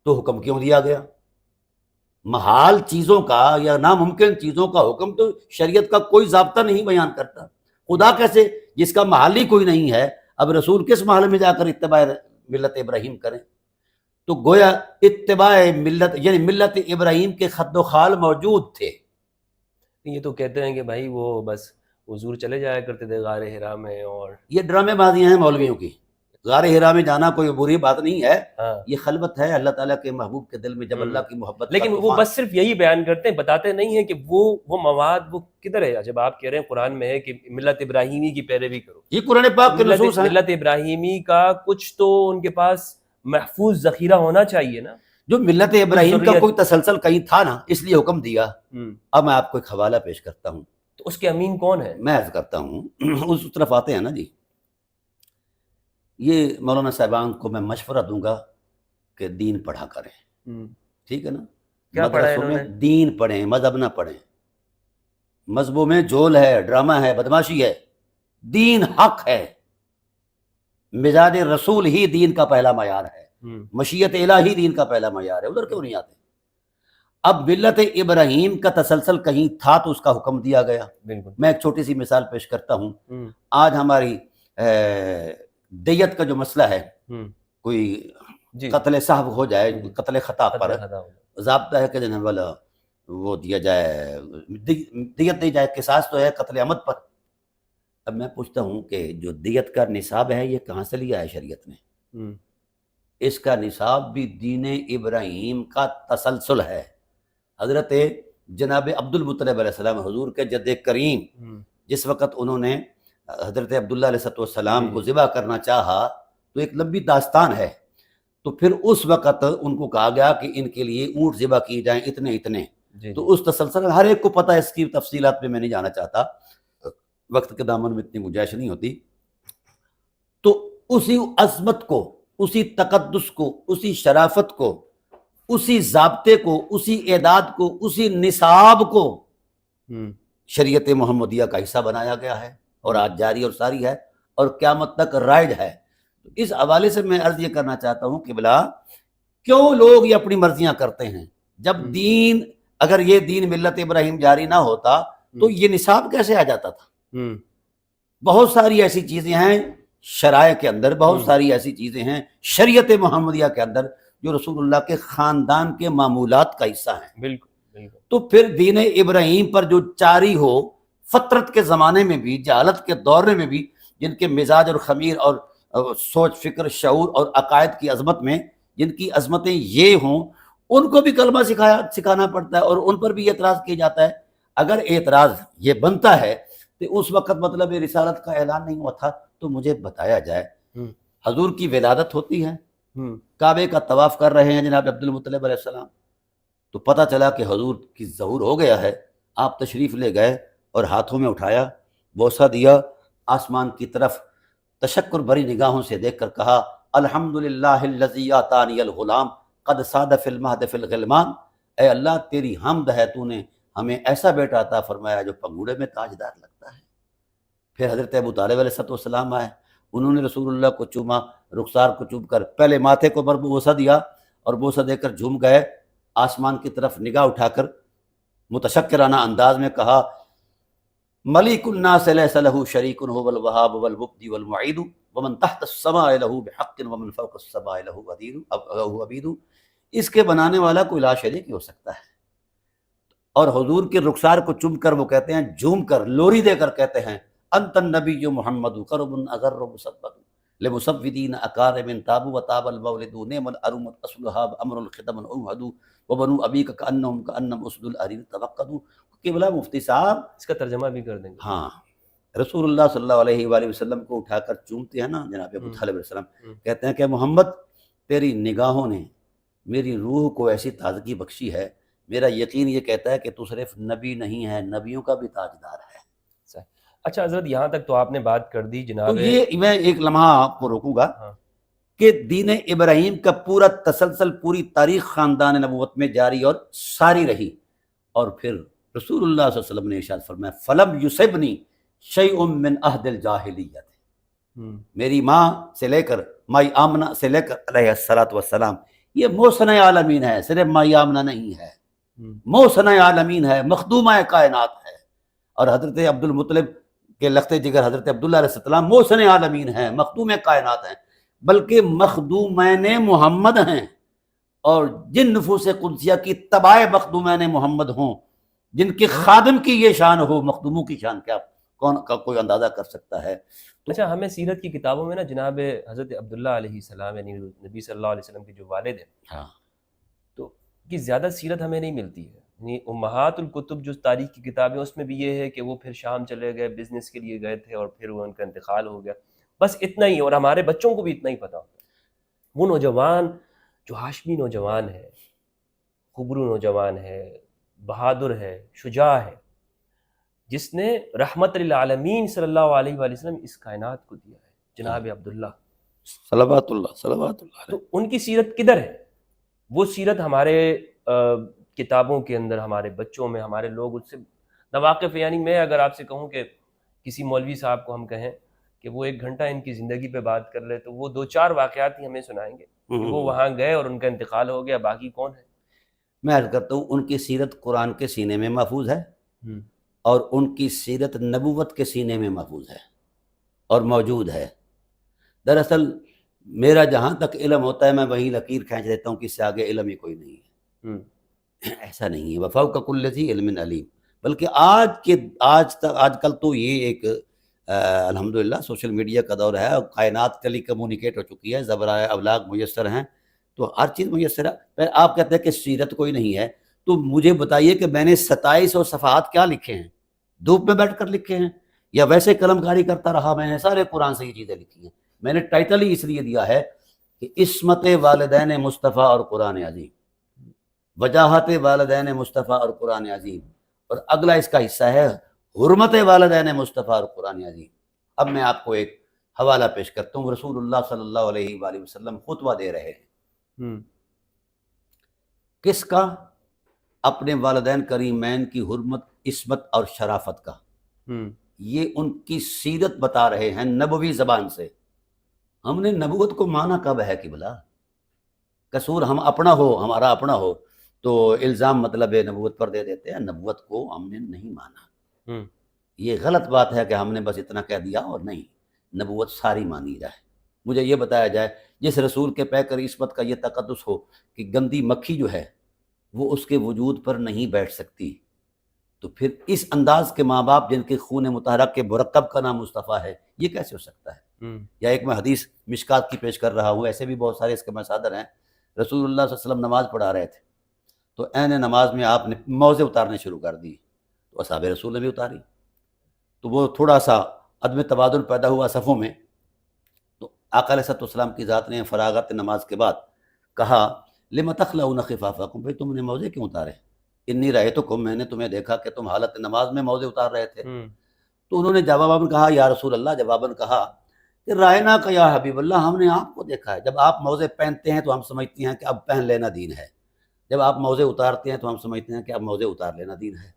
تو حکم کیوں دیا گیا؟ محال چیزوں کا یا ناممکن چیزوں کا حکم تو شریعت کا کوئی ضابطہ نہیں بیان کرتا۔ خدا کیسے جس کا محل ہی کوئی نہیں ہے، اب رسول کس محل میں جا کر اتباع ملت ابراہیم کریں؟ تو گویا اتباع ملت یعنی ملت ابراہیم کے خد و خال موجود تھے۔ یہ تو کہتے ہیں کہ بھائی وہ بس حضور چلے جایا کرتے تھے غار حرا میں، اور یہ ڈرامے بازیاں ہیں مولویوں کی. غار حرا میں جانا کوئی بری بات نہیں ہے، ہاں، یہ خلوت ہے اللہ تعالیٰ کے محبوب کے دل میں جب اللہ کی محبت کا لیکن وہ طوفان. بس صرف یہی بیان کرتے ہیں، بتاتے نہیں ہیں کہ وہ مواد وہ کدھر ہے. جب آپ کہہ رہے ہیں قرآن میں ہے کہ ملت ابراہیمی کی پیروی کرو، یہ قرآن پاک کے نصوص ہیں. ملت ابراہیمی کا کچھ تو ان کے پاس محفوظ ذخیرہ ہونا چاہیے نا. جو ملت ابراہیم کا ذریعہ- کوئی تسلسل کہیں تھا نا، اس لیے حکم دیا. اب میں آپ کو ایک حوالہ پیش کرتا ہوں، تو اس کے امین کون ہے؟ میں عرض کرتا ہوں. اس طرف آتے ہیں نا جی. یہ مولانا صاحبان کو میں مشورہ دوں گا کہ دین پڑھا کریں، ٹھیک ہے نا. کیا پڑھا ہے مدرسوں انہوں میں نے؟ دین پڑھیں، مذہب نہ پڑھیں. مذہبوں میں جول ہے، ڈرامہ ہے، بدماشی ہے. دین حق ہے، مزاج رسول ہی دین کا پہلا معیار ہے، مشیت الہی دین کا پہلا معیار ہے. ادھر کیوں نہیں آتے؟ اب ملت ابراہیم کا تسلسل کہیں تھا تو اس کا حکم دیا گیا. بالکل. میں ایک چھوٹی سی مثال پیش کرتا ہوں. آج ہماری دیت کا جو مسئلہ ہے، کوئی جی، قتل صاحب ہو جائے، قتل خطا پر خطا ہو. ضابطہ ہے کہ جنہیں والا وہ دیا جائے، دیت دی جائے. قصاص تو ہے قتل عمد پر. اب میں پوچھتا ہوں کہ جو دیت کا نصاب ہے یہ کہاں سے لیا ہے شریعت نے؟ اس کا نصاب بھی دین ابراہیم کا تسلسل ہے. حضرت جناب عبد المطلب علیہ السلام، حضور کے جد کریم، جس وقت انہوں نے حضرت عبداللہ علیہ السلام کو ذبح کرنا چاہا تو ایک لمبی داستان ہے. تو پھر اس وقت ان کو کہا گیا کہ ان کے لیے اونٹ ذبح کی جائیں اتنے اتنے. تو اس تسلسل ہر ایک کو پتہ ہے، اس کی تفصیلات میں نہیں جانا چاہتا، وقت کے دامن میں اتنی گنجائش نہیں ہوتی. تو اسی عظمت کو، اسی تقدس کو، اسی شرافت کو، اسی ضابطے کو، اسی اعداد کو، اسی نصاب کو شریعت محمدیہ کا حصہ بنایا گیا ہے، اور آج جاری اور ساری ہے اور قیامت تک رائج ہے. اس حوالے سے میں عرض یہ کرنا چاہتا ہوں کہ بلا کیوں لوگ یہ اپنی مرضیاں کرتے ہیں؟ جب دین، اگر یہ دین ملت ابراہیم جاری نہ ہوتا تو یہ نصاب کیسے آ جاتا تھا؟ بہت ساری ایسی چیزیں ہیں شرائع کے اندر، بہت ساری ایسی چیزیں ہیں شریعت محمدیہ کے اندر جو رسول اللہ کے خاندان کے معمولات کا حصہ ہیں. بالکل بالکل. تو پھر دین ابراہیم پر جو چاری ہو، فطرت کے زمانے میں بھی، جہالت کے دور میں بھی، جن کے مزاج اور خمیر اور سوچ، فکر، شعور اور عقائد کی عظمت میں جن کی عظمتیں یہ ہوں، ان کو بھی کلمہ سکھانا پڑتا ہے اور ان پر بھی اعتراض کیا جاتا ہے. اگر اعتراض یہ بنتا ہے تو اس وقت مطلب رسالت کا اعلان نہیں ہوا تھا. تو مجھے بتایا جائے، حضور کی ولادت ہوتی ہے، کعبے کا طواف کر رہے ہیں جناب عبد المطلب علیہ السلام، تو پتہ چلا کہ حضور کی ظہور ہو گیا ہے. آپ تشریف لے گئے اور ہاتھوں میں اٹھایا، بوسہ دیا، آسمان کی طرف تشکر بھری نگاہوں سے دیکھ کر کہا الحمدللہ الذی آتانی الغلام قد صاد فی المہد فی الغلمان. اے اللہ تیری حمد ہے، تو نے ہمیں ایسا بیٹا عطا فرمایا جو پنگوڑے میں تاجدار لگتا ہے. پھر حضرت ابو طالب علیہ السلام آئے، انہوں نے رسول اللہ کو چوما، رخسار کو چوم کر پہلے ماتھے کو بوسہ دیا اور بوسہ دے کر جھوم گئے. آسمان کی طرف نگاہ اٹھا کر متشکرانہ انداز میں کہا ملک الناس لیس لہ شریک هو الوہاب والمبدی والمعید ومن تحت السماء لہ بحق ومن فوق السماء لہ عبید. اس کے بنانے والا کوئی لا شریک ہو سکتا ہے. اور حضور کے رخسار کو چوم کر وہ کہتے ہیں، جھوم کر لوری دے کر کہتے ہیں انت النبی محمد قرب اگر مسبد لمسودین اکارم تابو وتاب المولد نعم الارم اصلها امر الخدم اوحد وبنو ابیک کانہم کانم اسد الارین توقدوا. قبلہ مفتی صاحب اس کا ترجمہ بھی کر دیں گے. ہاں، رسول اللہ صلی اللہ علیہ وآلہ وسلم کو اٹھا کر چومتے ہیں نا جناب ابو طالب علیہ السلام، کہتے ہیں کہ محمد تیری نگاہوں نے میری روح کو ایسی تازگی بخشی ہے، میرا یقین یہ کہتا ہے کہ تو صرف نبی نہیں ہے، نبیوں کا بھی تاجدار ہے. اچھا حضرت، یہاں تک تو آپ نے بات کر دی جناب. تو یہ میں ایک لمحہ آپ کو روکوں گا کہ دین ابراہیم کا پورا تسلسل، پوری تاریخ خاندان نبوت میں جاری اور ساری رہی. اور پھر رسول اللہ صلی اللہ علیہ وسلم نے ارشاد فرمایا فلم یصبنی شیء من عہد الجاہلیت. میری ماں سے لے کر مائی آمنہ سے لے کر علیہ السلام، یہ محسن عالمین ہے، صرف مائی آمنہ نہیں ہے، محسن عالمین ہے، مخدومہ کائنات ہے. اور حضرت عبد المطلب کے لخت جگر حضرت عبداللہ علیہ السلام محسن عالمین ہیں، مخدوم کائنات ہیں، بلکہ مخدومین محمد ہیں. اور جن نفوس قدسیہ کی تباہ مخدومین محمد ہوں، جن کے خادم کی یہ شان ہو، مخدوموں کی شان کیا کون کا کوئی اندازہ کر سکتا ہے. اچھا، ہمیں سیرت کی کتابوں میں نا جناب حضرت عبداللہ علیہ السلام یعنی نبی صلی اللہ علیہ وسلم کے جو والد ہیں ہاں تو کی زیادہ سیرت ہمیں نہیں ملتی ہے. یعنی امہات الکتب جو تاریخ کی کتابیں اس میں بھی یہ ہے کہ وہ پھر شام چلے گئے، بزنس کے لیے گئے تھے اور پھر وہ ان کا انتقال ہو گیا، بس اتنا ہی. اور ہمارے بچوں کو بھی اتنا ہی پتہ ہوتا ہے. وہ نوجوان جو ہاشمی نوجوان ہے، خبرو نوجوان ہے، بہادر ہے، شجاع ہے، جس نے رحمت للعالمین صلی اللہ علیہ وآلہ وسلم اس کائنات کو دیا ہے، جناب عبداللہ صلوات اللہ علیہ. تو ان کی سیرت کدھر ہے؟ وہ سیرت ہمارے کتابوں کے اندر، ہمارے بچوں میں، ہمارے لوگ اس سے ناواقف ہیں. یعنی میں اگر آپ سے کہوں کہ کسی مولوی صاحب کو ہم کہیں کہ وہ 1 گھنٹہ ان کی زندگی پہ بات کر لے تو وہ 2-4 واقعات ہی ہمیں سنائیں گے کہ وہ وہاں گئے اور ان کا انتقال ہو گیا، باقی کون ہے؟ میں عرض کرتا ہوں ان کی سیرت قرآن کے سینے میں محفوظ ہے اور ان کی سیرت نبوت کے سینے میں محفوظ ہے اور موجود ہے. دراصل میرا جہاں تک علم ہوتا ہے میں وہیں لکیر کھینچ دیتا ہوں کہ اس سے آگے علم ہی کوئی نہیں ہے. ایسا نہیں ہے. وفوق کل ذی علم علیم. بلکہ آج کل تو یہ ایک الحمدللہ سوشل میڈیا کا دور ہے اور کائنات ٹیلی کمیونیکیٹ ہو چکی ہے، ذرائع ابلاغ میسر ہیں تو ہر چیز میسر ہے. پھر آپ کہتے ہیں کہ سیرت کوئی نہیں ہے تو مجھے بتائیے کہ میں نے 2700 صفحات کیا لکھے ہیں؟ دھوپ میں بیٹھ کر لکھے ہیں یا ویسے قلم کاری کرتا رہا؟ میں نے سارے قرآن سے یہ چیزیں لکھی ہیں. میں نے ٹائٹل ہی اس لیے دیا ہے کہ عصمت والدین مصطفیٰ اور قرآن عظیم، وجاہت والدین مصطفیٰ اور قرآن عظیم، اور اگلا اس کا حصہ ہے حرمت والدین مصطفیٰ اور قرآن عظیم. اب میں آپ کو ایک حوالہ پیش کرتا ہوں. رسول اللہ صلی اللہ علیہ وآلہ وسلم خطبہ دے رہے ہیں کس کا؟ اپنے والدین کریمین کی حرمت، عصمت اور شرافت کا. یہ ان کی سیرت بتا رہے ہیں نبوی زبان سے. ہم نے نبوت کو مانا کب ہے کہ بلا قصور ہم اپنا ہو، ہمارا اپنا ہو تو الزام مطلب نبوت پر دے دیتے ہیں. نبوت کو ہم نے نہیں مانا. یہ غلط بات ہے کہ ہم نے بس اتنا کہہ دیا اور نہیں، نبوت ساری مانی جائے. مجھے یہ بتایا جائے جس رسول کے پیکر عصمت کا یہ تقدس ہو کہ گندی مکھی جو ہے وہ اس کے وجود پر نہیں بیٹھ سکتی، تو پھر اس انداز کے ماں باپ جن کے خون متحرک کے مرکب کا نام مصطفیٰ ہے یہ کیسے ہو سکتا ہے؟ یا ایک میں حدیث مشکات کی پیش کر رہا ہوں، ایسے بھی بہت سارے اس کے مصادر ہیں. رسول اللہ صلی اللہ علیہ وسلم نماز پڑھا رہے تھے تو عین نماز میں آپ نے موزے اتارنے شروع کر دی تو اصحاب رسول نے بھی اتاری تو وہ تھوڑا سا عدم تبادل پیدا ہوا صفوں میں. تو آقا علیہ السلام کی ذات نے فراغت نماز کے بعد کہا لم تخلعون خفافکم، بھئی تم نے موزے کیوں اتارے؟ انی رأیتکم، میں نے تمہیں دیکھا کہ تم حالت نماز میں موزے اتار رہے تھے. تو انہوں نے جواباً کہا یا رسول اللہ، جواباً کہا کہ رائنا کا یا حبیب اللہ، ہم نے آپ کو دیکھا ہے. جب آپ موزے پہنتے ہیں تو ہم سمجھتے ہیں کہ اب پہن لینا دین ہے، جب آپ موزے اتارتے ہیں تو ہم سمجھتے ہیں کہ اب موزے اتار لینا دین ہے.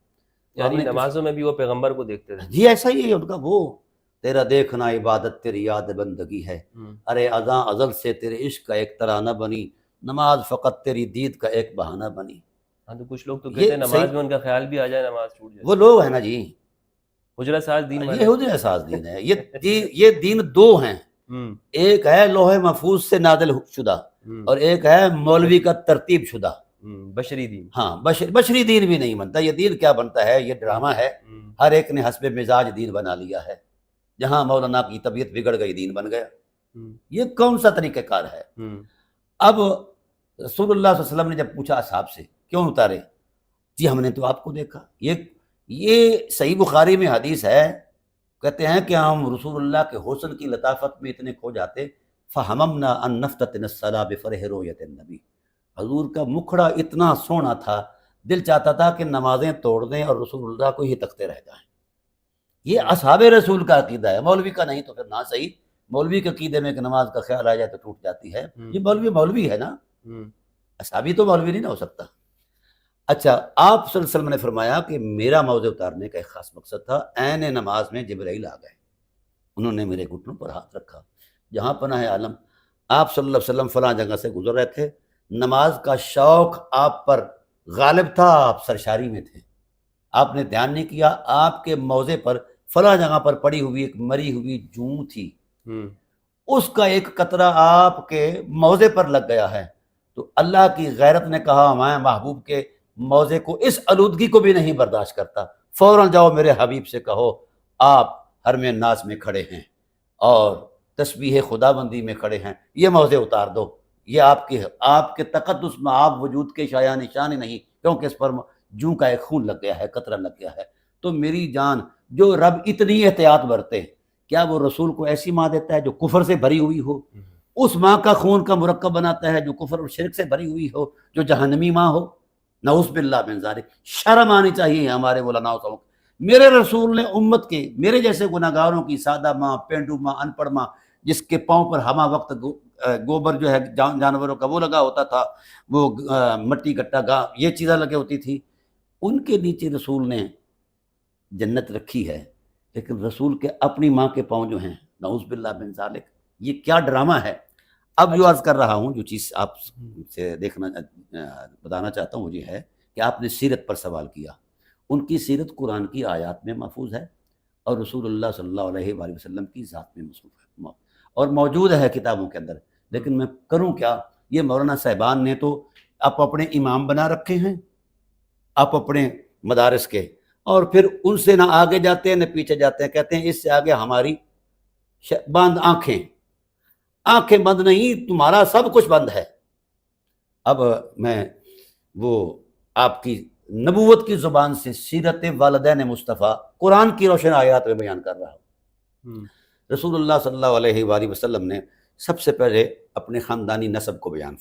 یعنی نمازوں میں بھی وہ پیغمبر کو دیکھتے تھے. جی ایسا ہی ہے ان کا. وہ تیرا دیکھنا عبادت تیری یاد بندگی ہے، ارے ازاں ازل سے تیرے عشق کا ایک ترانہ بنی، نماز فقط تیری دید کا ایک بہانہ بنی. ہاں تو کچھ لوگ تو کہتے ہیں نماز میں ان کا خیال بھی آ جائے نماز ٹوٹ جائے. وہ لوگ ہیں نا جی، حجرہ ساز دین، یہ حجرہ ساز دین ہے. یہ دین دو ہیں، ایک ہے لوح محفوظ سے نازل شدہ اور ایک ہے مولوی کا ترتیب شدہ بشری دین. ہاں بشری دین بھی نہیں بنتا. یہ دین کیا بنتا ہے؟ یہ ڈرامہ ہے. ہر ایک نے حسب مزاج دین بنا لیا ہے. جہاں مولانا کی طبیعت بگڑ گئی دین بن گیا. یہ کون سا طریقہ کار ہے؟ اب رسول اللہ صلی اللہ علیہ وسلم نے جب پوچھا اصحاب سے کیوں اتارے، جی ہم نے تو آپ کو دیکھا. یہ صحیح بخاری میں حدیث ہے، کہتے ہیں کہ ہم رسول اللہ کے حسن کی لطافت میں اتنے کھو جاتے فہممنا ان نفتتن الصلاۃ بفرح رؤیت النبی. حضور کا مکھڑا اتنا سونا تھا، دل چاہتا تھا کہ نمازیں توڑ دیں اور رسول اللہ کو ہی تکتے رہ جائیں. یہ اصحاب رسول کا عقیدہ ہے، مولوی کا نہیں. تو پھر نہ صحیح، مولوی کے عقیدے میں کہ نماز کا خیال آ جائے تو ٹوٹ جاتی ہے. یہ مولوی ہے نا، اصحابی تو مولوی نہیں نہ ہو سکتا. اچھا، آپ صلی اللہ علیہ وسلم نے فرمایا کہ میرا موضع اتارنے کا ایک خاص مقصد تھا. عین نماز میں جبرائیل آ گئے، انہوں نے میرے گھٹنوں پر ہاتھ رکھا. جہاں پناہ عالم آپ صلی اللہ علیہ وسلم فلاں جگہ سے گزر رہے تھے، نماز کا شوق آپ پر غالب تھا، آپ سرشاری میں تھے، آپ نے دھیان نہیں کیا. آپ کے موضع پر فلاں جگہ پر پڑی ہوئی ایک مری ہوئی جوں تھی، اس کا ایک قطرہ آپ کے موضع پر لگ گیا ہے. تو اللہ کی غیرت نے کہا میں محبوب کے موضع کو، اس آلودگی کو بھی نہیں برداشت کرتا، فوراً جاؤ میرے حبیب سے کہو آپ حرم الناس میں کھڑے ہیں اور تسبیح خداوندی میں کھڑے ہیں، یہ موضع اتار دو، یہ آپ کے تقدس میں آپ وجود کے شایع نشان ہی نہیں، کیونکہ اس پر جوں کا ایک خون لگ گیا ہے، قطرہ لگ گیا ہے۔ تو میری جان، جو رب اتنی احتیاط برتے، کیا وہ رسول کو ایسی ماں دیتا ہے جو کفر سے بھری ہوئی ہو؟ اس ماں کا خون کا مرکب بناتا ہے جو کفر اور شرک سے بھری ہوئی ہو، جو جہنمی ماں ہو؟ نعوذ باللہ من ذالک۔ شرم آنی چاہیے ہمارے علماء و سبق۔ میرے رسول نے امت کے، میرے جیسے گناہگاروں کی سادہ ماں، پینڈو ماں، ان پڑھ ماں، جس کے پاؤں پر ہمہ وقت گوبر جو ہے جانوروں کا وہ لگا ہوتا تھا، وہ مٹی گٹا گاہ، یہ چیزیں لگے ہوتی تھی، ان کے نیچے رسول نے جنت رکھی ہے، لیکن رسول کے اپنی ماں کے پاؤں جو ہیں، نعوذ باللہ من ذالک، یہ کیا ڈرامہ ہے۔ اب جو عرض کر رہا ہوں، جو چیز آپ سے بتانا چاہتا ہوں وہ یہ ہے کہ آپ نے سیرت پر سوال کیا، ان کی سیرت قرآن کی آیات میں محفوظ ہے اور رسول اللہ صلی اللہ علیہ وآلہ وسلم کی ذات میں محفوظ ہے اور موجود ہے کتابوں کے اندر، لیکن میں کروں کیا؟ یہ مولانا صاحبان نے تو آپ اپنے امام بنا رکھے ہیں، آپ اپنے مدارس کے، اور پھر ان سے نہ آگے جاتے ہیں نہ پیچھے جاتے ہیں، کہتے ہیں اس سے آگے ہماری بند آنکھیں بند نہیں، تمہارا سب کچھ بند ہے۔ اب میں وہ آپ کی نبوت کی زبان سے سیرت والدین مصطفیٰ قرآن کی روشن آیات میں بیان کر رہا ہوں۔ رسول اللہ صلی اللہ علیہ وآلہ وسلم نے سب سے پہلے اپنے خاندانی نسب کو بیان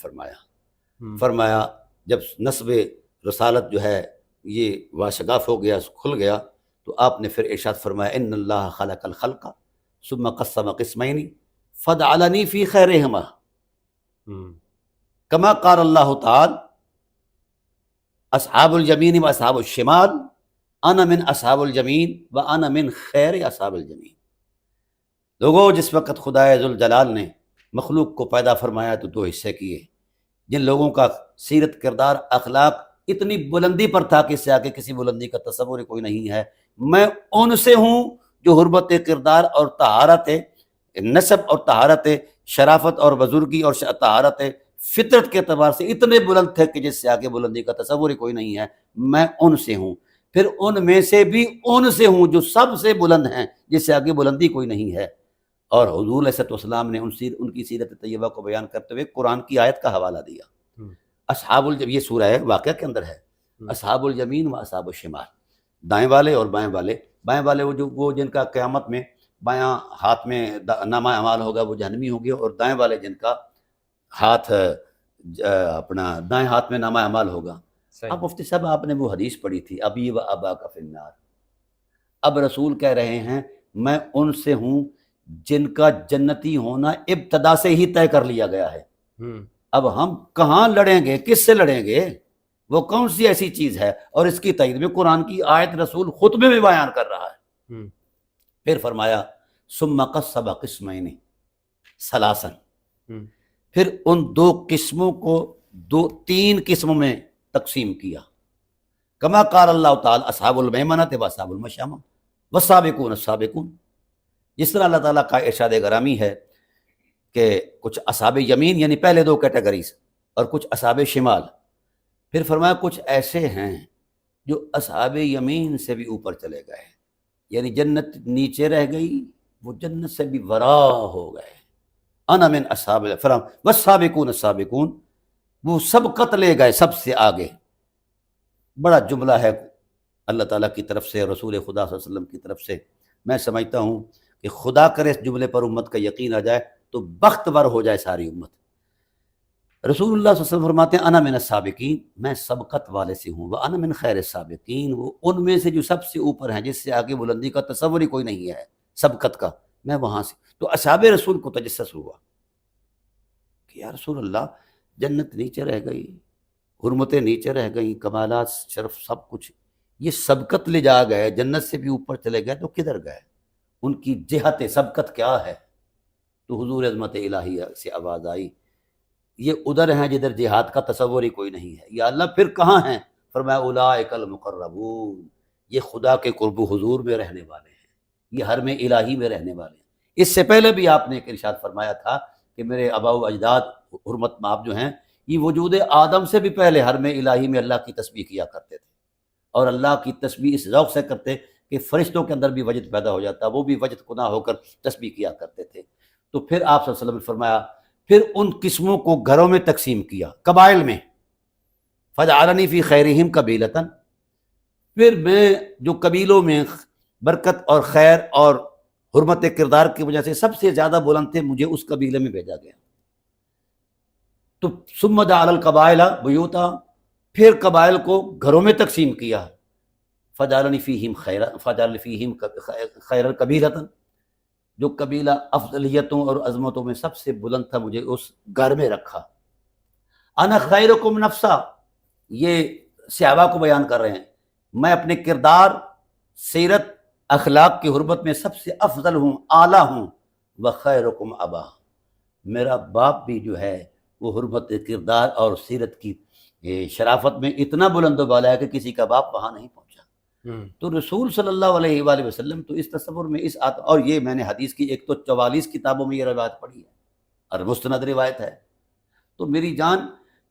فرمایا جب نسب رسالت جو ہے یہ واشگاف ہو گیا، کھل گیا، تو آپ نے پھر ارشاد فرمایا ان اللہ خلق الخلق ثم قسم قسمین فجعلنی فی خیرہما، کما قال اللہ تعالی اصحاب الیمین و اصحاب الشمال انا من اصحاب الیمین و انا من خیر اصحاب الیمین۔ لوگوں، جس وقت خدائے ذوالجلال نے مخلوق کو پیدا فرمایا تو دو حصے کیے، جن لوگوں کا سیرت، کردار، اخلاق اتنی بلندی پر تھا کہ اس سے آگے کسی بلندی کا تصور کوئی نہیں ہے، میں ان سے ہوں جو حرمت کردار اور طہارت نسب اور طہارت شرافت اور بزرگی اور طہارت فطرت کے اعتبار سے اتنے بلند تھے کہ جس سے آگے بلندی کا تصور کوئی نہیں ہے، میں ان سے ہوں۔ پھر ان میں سے بھی ان سے ہوں جو سب سے بلند ہیں، جس سے آگے بلندی کوئی نہیں ہے۔ اور حضور علیہ السلام نے ان کی سیرت طیبہ کو بیان کرتے ہوئے قرآن کی آیت کا حوالہ دیا۔ اصحاب یہ سورہ ہے، واقعہ کے اندر ہے، اصحاب الیمین و اصحاب الشمال، دائیں والے اور بائیں والے وہ جن کا قیامت میں بایاں ہاتھ میں نامہ اعمال ہوگا وہ جہنمی ہوگی، اور دائیں والے جن کا ہاتھ اپنا دائیں ہاتھ میں نامہ اعمال ہوگا۔ اب مفتی صاحب آپ نے وہ حدیث پڑھی تھی، ابی و اباک فی النار، اب رسول کہہ رہے ہیں میں ان سے ہوں جن کا جنتی ہونا ابتدا سے ہی طے کر لیا گیا ہے۔ اب ہم کہاں لڑیں گے، کس سے لڑیں گے؟ وہ کون سی ایسی چیز ہے؟ اور اس کی تائید میں قرآن کی آیت رسول خطبے میں بیان کر رہا ہے۔ پھر فرمایا ثم قسم قسمین ثلاثا، پھر ان دو قسموں کو تین قسموں میں تقسیم کیا، کما قال اللہ تعالی اصحاب المیمنۃ و اصحاب المشأمہ والسابقون السابقون، جس طرح اللہ تعالیٰ کا ارشاد گرامی ہے کہ کچھ اصحاب یمین یعنی پہلے دو کیٹیگریز اور کچھ اصحاب شمال، پھر فرمایا کچھ ایسے ہیں جو اصحاب یمین سے بھی اوپر چلے گئے، یعنی جنت نیچے رہ گئی، وہ جنت سے بھی ورا ہو گئے۔ انا من اصحاب والسابقون السابقون، وہ سبقت لے گئے، سب سے آگے۔ بڑا جملہ ہے اللہ تعالیٰ کی طرف سے، رسول خدا صلی اللہ علیہ وسلم کی طرف سے۔ میں سمجھتا ہوں کہ خدا کرے اس جملے پر امت کا یقین آ جائے تو بختور ہو جائے ساری امت۔ رسول اللہ صلی اللہ علیہ وسلم فرماتے ہیں انا من السابقین، میں سبقت والے سے ہوں، وانا من خیر السابقین، وہ ان میں سے جو سب سے اوپر ہیں، جس سے آگے بلندی کا تصور ہی کوئی نہیں ہے سبقت کا، میں وہاں سے۔ تو اصحاب رسول کو تجسس ہوا کہ یا رسول اللہ، جنت نیچے رہ گئی، حرمتیں نیچے رہ گئیں، کمالات، شرف، سب کچھ، یہ سبقت لے جا گئے، جنت سے بھی اوپر چلے گئے، تو کدھر گئے؟ ان کی جہت سبقت کیا ہے؟ تو حضور عظمت الہی سے آواز آئی، یہ ادھر ہیں جدھر جہاد کا تصور ہی کوئی نہیں ہے۔ یا اللہ پھر کہاں ہیں؟ فرمایا اولئک المقربون، یہ خدا کے قرب حضور میں رہنے والے ہیں، یہ حرم الہی میں رہنے والے ہیں۔ اس سے پہلے بھی آپ نے ایک ارشاد فرمایا تھا کہ میرے آباء و اجداد حرمت مآب جو ہیں، یہ وجود آدم سے بھی پہلے حرم الہی میں اللہ کی تسبیح کیا کرتے تھے، اور اللہ کی تسبیح اس ذوق سے کرتے کہ فرشتوں کے اندر بھی وجد پیدا ہو جاتا، وہ بھی وجد گناہ ہو کر تسبیح کیا کرتے تھے۔ تو پھر آپ صلی اللہ علیہ وسلم نے فرمایا، پھر ان قسموں کو گھروں میں تقسیم کیا، قبائل میں، فجعلنی فی خیرہم قبیلۃ، پھر میں جو قبیلوں میں برکت اور خیر اور حرمت کردار کی وجہ سے سب سے زیادہ بلند تھے، مجھے اس قبیلے میں بھیجا گیا۔ تو ثم جعل القبائل بیوتا، پھر قبائل کو گھروں میں تقسیم کیا، فجعلنی فیہم خیر القبیلۃ، جو قبیلہ افضلیتوں اور عظمتوں میں سب سے بلند تھا مجھے اس گھر میں رکھا۔ انا خیرکم نفسا، یہ صحابہ کو بیان کر رہے ہیں، میں اپنے کردار، سیرت، اخلاق کی حرمت میں سب سے افضل ہوں، اعلیٰ ہوں۔ وخیرکم ابا، میرا باپ بھی جو ہے وہ حرمت کردار اور سیرت کی شرافت میں اتنا بلند و بالا ہے کہ کسی کا باپ وہاں نہیں پہنچا۔ تو رسول صلی اللہ علیہ وآلہ وسلم تو اس تصور میں اور یہ میں نے حدیث کی 144 کتابوں میں یہ روایت پڑھی ہے اور مستند روایت ہے۔ تو میری جان،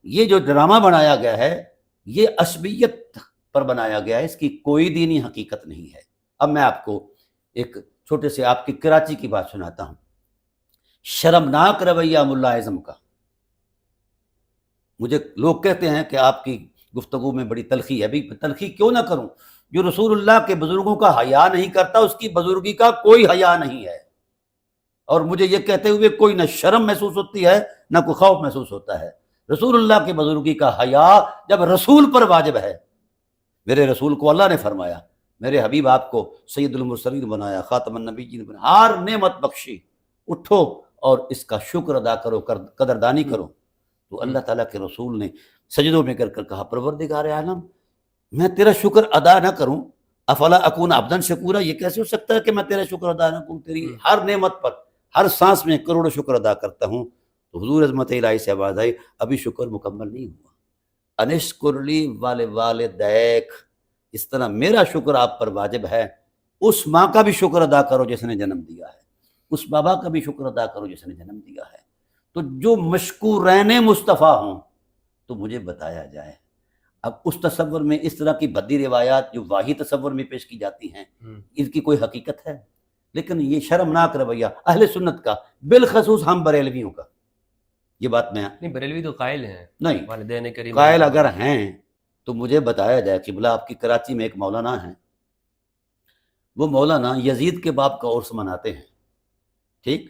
یہ جو ڈرامہ بنایا گیا ہے یہ عصبیت پر بنایا گیا ہے، اس کی کوئی دینی حقیقت نہیں ہے۔ اب میں آپ کو ایک چھوٹے سے آپ کی کراچی کی بات سناتا ہوں، شرمناک رویہ ملا اعظم کا۔ مجھے لوگ کہتے ہیں کہ آپ کی گفتگو میں بڑی تلخی ہے، بھی تلخی کیوں نہ کروں؟ جو رسول اللہ کے بزرگوں کا حیا نہیں کرتا اس کی بزرگی کا کوئی حیا نہیں ہے، اور مجھے یہ کہتے ہوئے کوئی نہ شرم محسوس ہوتی ہے نہ کوئی خوف محسوس ہوتا ہے۔ رسول اللہ کی بزرگی کا حیا جب رسول پر واجب ہے، میرے رسول کو اللہ نے فرمایا، میرے حبیب آپ کو سید المرسلین بنایا، خاتم النبیین بنایا، ہر نعمت بخشی، اٹھو اور اس کا شکر ادا کرو، قدردانی کرو۔ تو اللہ تعالیٰ کے رسول نے سجدوں میں کر کہا، پروردگار عالم، میں تیرا شکر ادا نہ کروں؟ افلا اکون عبدا شکورا، یہ کیسے ہو سکتا ہے کہ میں تیرا شکر ادا نہ کروں؟ تیری ہر نعمت پر ہر سانس میں کروڑوں شکر ادا کرتا ہوں۔ تو حضور عظمت الہی سے آواز آئی، ابھی شکر مکمل نہیں ہوا۔ انشکر لی والدیک، اس طرح میرا شکر آپ پر واجب ہے، اس ماں کا بھی شکر ادا کرو جس نے جنم دیا ہے، اس بابا کا بھی شکر ادا کرو جس نے جنم دیا ہے۔ تو جو مشکورین مصطفیٰ ہوں تو مجھے بتایا جائے۔ اب اس تصور میں اس طرح کی بدی روایات جو واہی تصور میں پیش کی جاتی ہیں، ان کی کوئی حقیقت ہے؟ لیکن یہ شرمناک رویہ اہل سنت کا، بالخصوص ہم بریلویوں کا، یہ بات میں نہیں، بریلوی تو قائل ہیں، نہیں، والدین کریم قائل اگر ہیں تو مجھے بتایا جائے کہ بلا آپ کی کراچی میں ایک مولانا ہیں، وہ مولانا یزید کے باپ کا عرس مناتے ہیں، ٹھیک،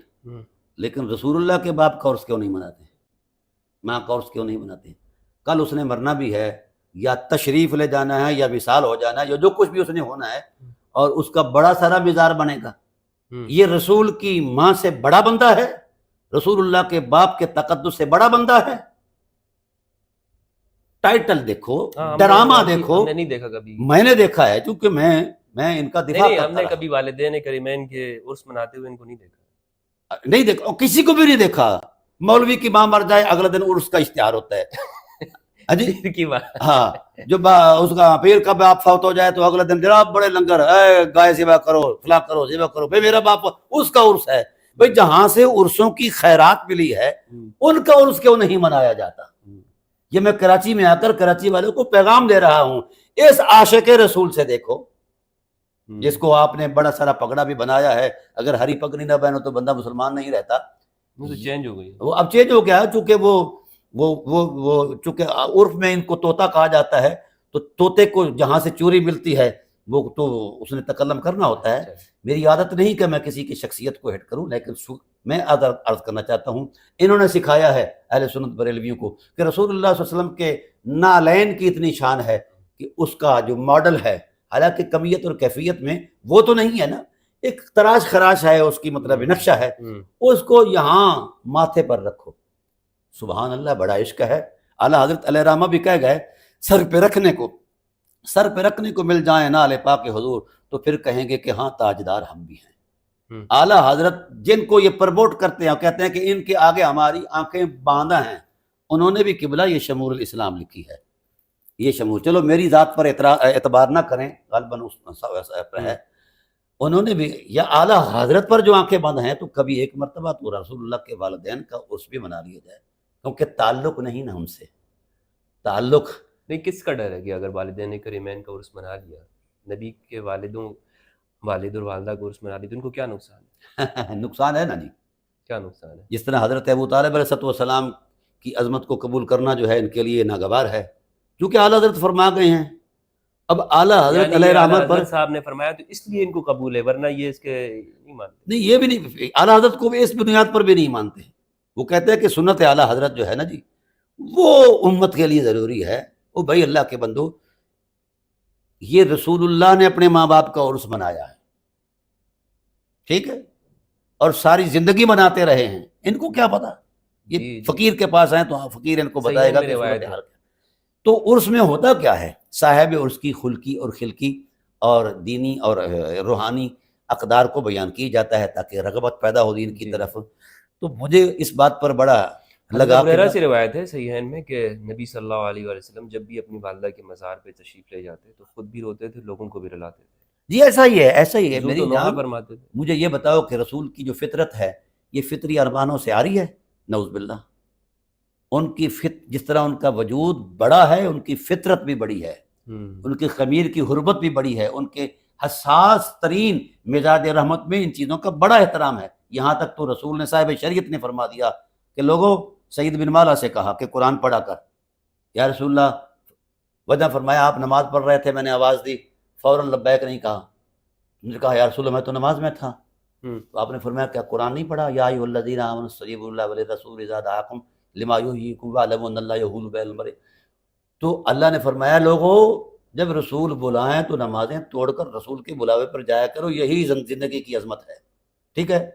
لیکن رسول اللہ کے باپ کا عرس کیوں نہیں مناتے ہیں؟ ماں کا عرس کیوں نہیں مناتے ہیں؟ کل اس نے مرنا بھی ہے، یا تشریف لے جانا ہے، یا وصال ہو جانا ہے، یا جو کچھ بھی اس نے ہونا ہے، اور اس کا بڑا سارا مزار بنے گا۔ یہ رسول کی ماں سے بڑا بندہ ہے؟ رسول اللہ کے باپ کے تقدس سے بڑا بندہ ہے؟ ٹائٹل دیکھو، ڈرامہ دیکھو، ہم نے نہیں دیکھا کبھی، میں نے دیکھا ہے، کیونکہ میں ان کا دفاع نہیں، کرتا ہم نے رہا۔ کبھی والدین کریمین کے عرس مناتے ہوئے ان کو نہیں دیکھا، نہیں دیکھا، اور کسی کو بھی نہیں دیکھا۔ مولوی کی ماں مر جائے اگلا دن عرس کا اشتہار ہوتا ہے، جی کی بات، ہاں، جو اس کا پیر کا باپ فوت ہو جائے تو اگلا دن جناب بڑے لنگر، گائے ذبح کرو، فلاں کرو، ذبح کرو، بھائی میرا باپ اس کا عرس ہے۔ بھائی جہاں سے عرسوں کی خیرات ملی ہے ان کا عرس کیوں نہیں منایا جاتا؟ یہ میں کراچی میں آ کر کراچی والوں کو پیغام دے رہا ہوں، اس عاشق رسول سے دیکھو، جس کو آپ نے بڑا سارا پگڑا بھی بنایا ہے، اگر ہری پگڑی نہ پہنو تو بندہ مسلمان نہیں رہتا۔ وہ تو چینج ہو گئی، وہ اب چینج ہو گیا، چونکہ وہ چونکہ عرف میں ان کو طوطا کہا جاتا ہے، تو طوطے کو جہاں سے چوری ملتی ہے وہ تو اس نے تکلم کرنا ہوتا ہے۔ میری عادت نہیں کہ میں کسی کی شخصیت کو ہٹ کروں، لیکن میں عرض کرنا چاہتا ہوں، انہوں نے سکھایا ہے اہل سنت بریلویوں کو کہ رسول اللہ صلی اللہ علیہ وسلم کے نالین کی اتنی شان ہے کہ اس کا جو ماڈل ہے، حالانکہ کمیت اور کیفیت میں وہ تو نہیں ہے نا، ایک تراش خراش ہے، اس کی مطلب نقشہ ہے، اس کو یہاں ماتھے پر رکھو۔ سبحان اللہ، بڑا عشق ہے۔ اعلیٰ حضرت علیہ رحمہ بھی کہہ گئے، سر پہ رکھنے کو مل جائیں نالے پاک حضور تو پھر کہیں گے کہ ہاں تاجدار ہم بھی ہیں۔ اعلیٰ حضرت جن کو یہ پرموٹ کرتے ہیں، کہتے ہیں کہ ان کے آگے ہماری آنکھیں باندھا ہیں، انہوں نے بھی قبلہ یہ شمور الاسلام لکھی ہے، یہ شمور، چلو میری ذات پر اعتبار نہ کریں، غالباً اس پر ہے، انہوں نے بھی، یا اعلیٰ حضرت پر جو آنکھیں بند ہیں، تو کبھی ایک مرتبہ تو رسول اللہ کے والدین کا عرس بھی منا لیا جائے، کیونکہ تعلق نہیں نا ان سے، تعلق نہیں، کس کا ڈر ہے کہ اگر والدین کریمین کا عرس منا لیا، نبی کے والدوں والد اور والدہ کو عرس منا لی تو ان کو کیا نقصان ہے؟ نقصان ہے نا جی. کیا نقصان ہے؟ جس طرح حضرت ابو طالب علیہ السلام کی عظمت کو قبول کرنا جو ہے ان کے لیے ناگوار ہے، کیونکہ اعلیٰ حضرت فرما گئے ہیں. اب اعلیٰ حضرت یعنی علیہ یہ اعلیٰ رحمت پر حضرت صاحب نے فرمایا تو اس لیے ان کو قبول ہے، ورنہ یہ اس کے نہیں مانتے. نہیں، یہ بھی نہیں، اعلیٰ حضرت کو بھی اس بنیاد پر بھی نہیں مانتے. وہ کہتے ہیں کہ سنت اعلیٰ حضرت جو ہے نا جی وہ امت کے لیے ضروری ہے. وہ بھائی اللہ کے بندو، یہ رسول اللہ نے اپنے ماں باپ کا عرس منایا ہے، ٹھیک ہے، اور ساری زندگی مناتے رہے ہیں. ان کو کیا پتا؟ جی، یہ جی. فقیر کے پاس آئیں تو فقیر ان کو بتائے گا صحیح کہ میں روایت صورت ہے. حال کیا. تو عرس میں ہوتا کیا ہے؟ صاحب عرس کی خلقی اور خلقی اور دینی اور روحانی اقدار کو بیان کی جاتا ہے تاکہ رغبت پیدا ہو دین کی جی. طرف. تو مجھے اس بات پر بڑا حضرت لگا ابو ہریرہ کہ سے روایت ہے صحیحین میں کہ نبی صلی اللہ علیہ وآلہ وسلم جب بھی اپنی والدہ کے مزار پہ تشریف لے جاتے تو خود بھی روتے تھے، لوگوں کو بھی رلاتے تھے. جی ایسا ہی ہے، ایسا ہی ہے. وضو میری تو نوحہ جان فرماتے تھے. مجھے یہ بتاؤ کہ رسول کی جو فطرت ہے یہ فطری ارمانوں سے آ رہی ہے؟ نعوذ باللہ. ان کی جس طرح ان کا وجود بڑا ہے ان کی فطرت بھی بڑی ہے، ان کی خمیر کی حربت بھی بڑی ہے، ان کے حساس ترین مزاج رحمت میں ان چیزوں کا بڑا احترام ہے. یہاں تک تو رسول نے صاحب شریعت نے فرما دیا کہ لوگوں، سعید بن مالا سے کہا کہ قرآن پڑھا کر. یا رسول اللہ، وجہ فرمایا آپ نماز پڑھ رہے تھے، میں نے آواز دی، فوراً لبیک نہیں کہا. مجھ نے کہا یا رسول اللہ میں تو نماز میں تھا. تو آپ نے فرمایا کیا قرآن نہیں پڑھا؟ یا ایھا الذین آمنوا استجیبوا للہ وللرسول اذا دعاکم لما یحییکم واعلموا ان اللہ یحول بین المرء. تو اللہ نے فرمایا لوگوں جب رسول بلائیں تو نمازیں توڑ کر رسول کے بلاوے پر جایا کرو، یہی زندگی کی عظمت ہے. ٹھیک ہے.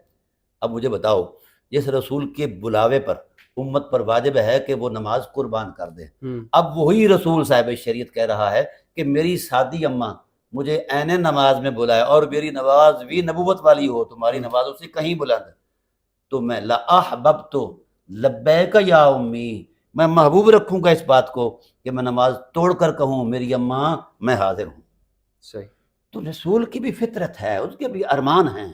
اب مجھے بتاؤ، جس رسول کے بلاوے پر امت پر واجب ہے کہ وہ نماز قربان کر دے، اب وہی رسول صاحب شریعت کہہ رہا ہے کہ میری سادی اماں مجھے عین نماز میں بلائے اور میری نماز بھی نبوت والی ہو، تمہاری نمازوں سے کہیں بلند، تو میں لأحببت لبیک یا امی، میں محبوب رکھوں گا اس بات کو کہ میں نماز توڑ کر کہوں میری اماں میں حاضر ہوں. صحیح. تو رسول کی بھی فطرت ہے، اس کے بھی ارمان ہیں.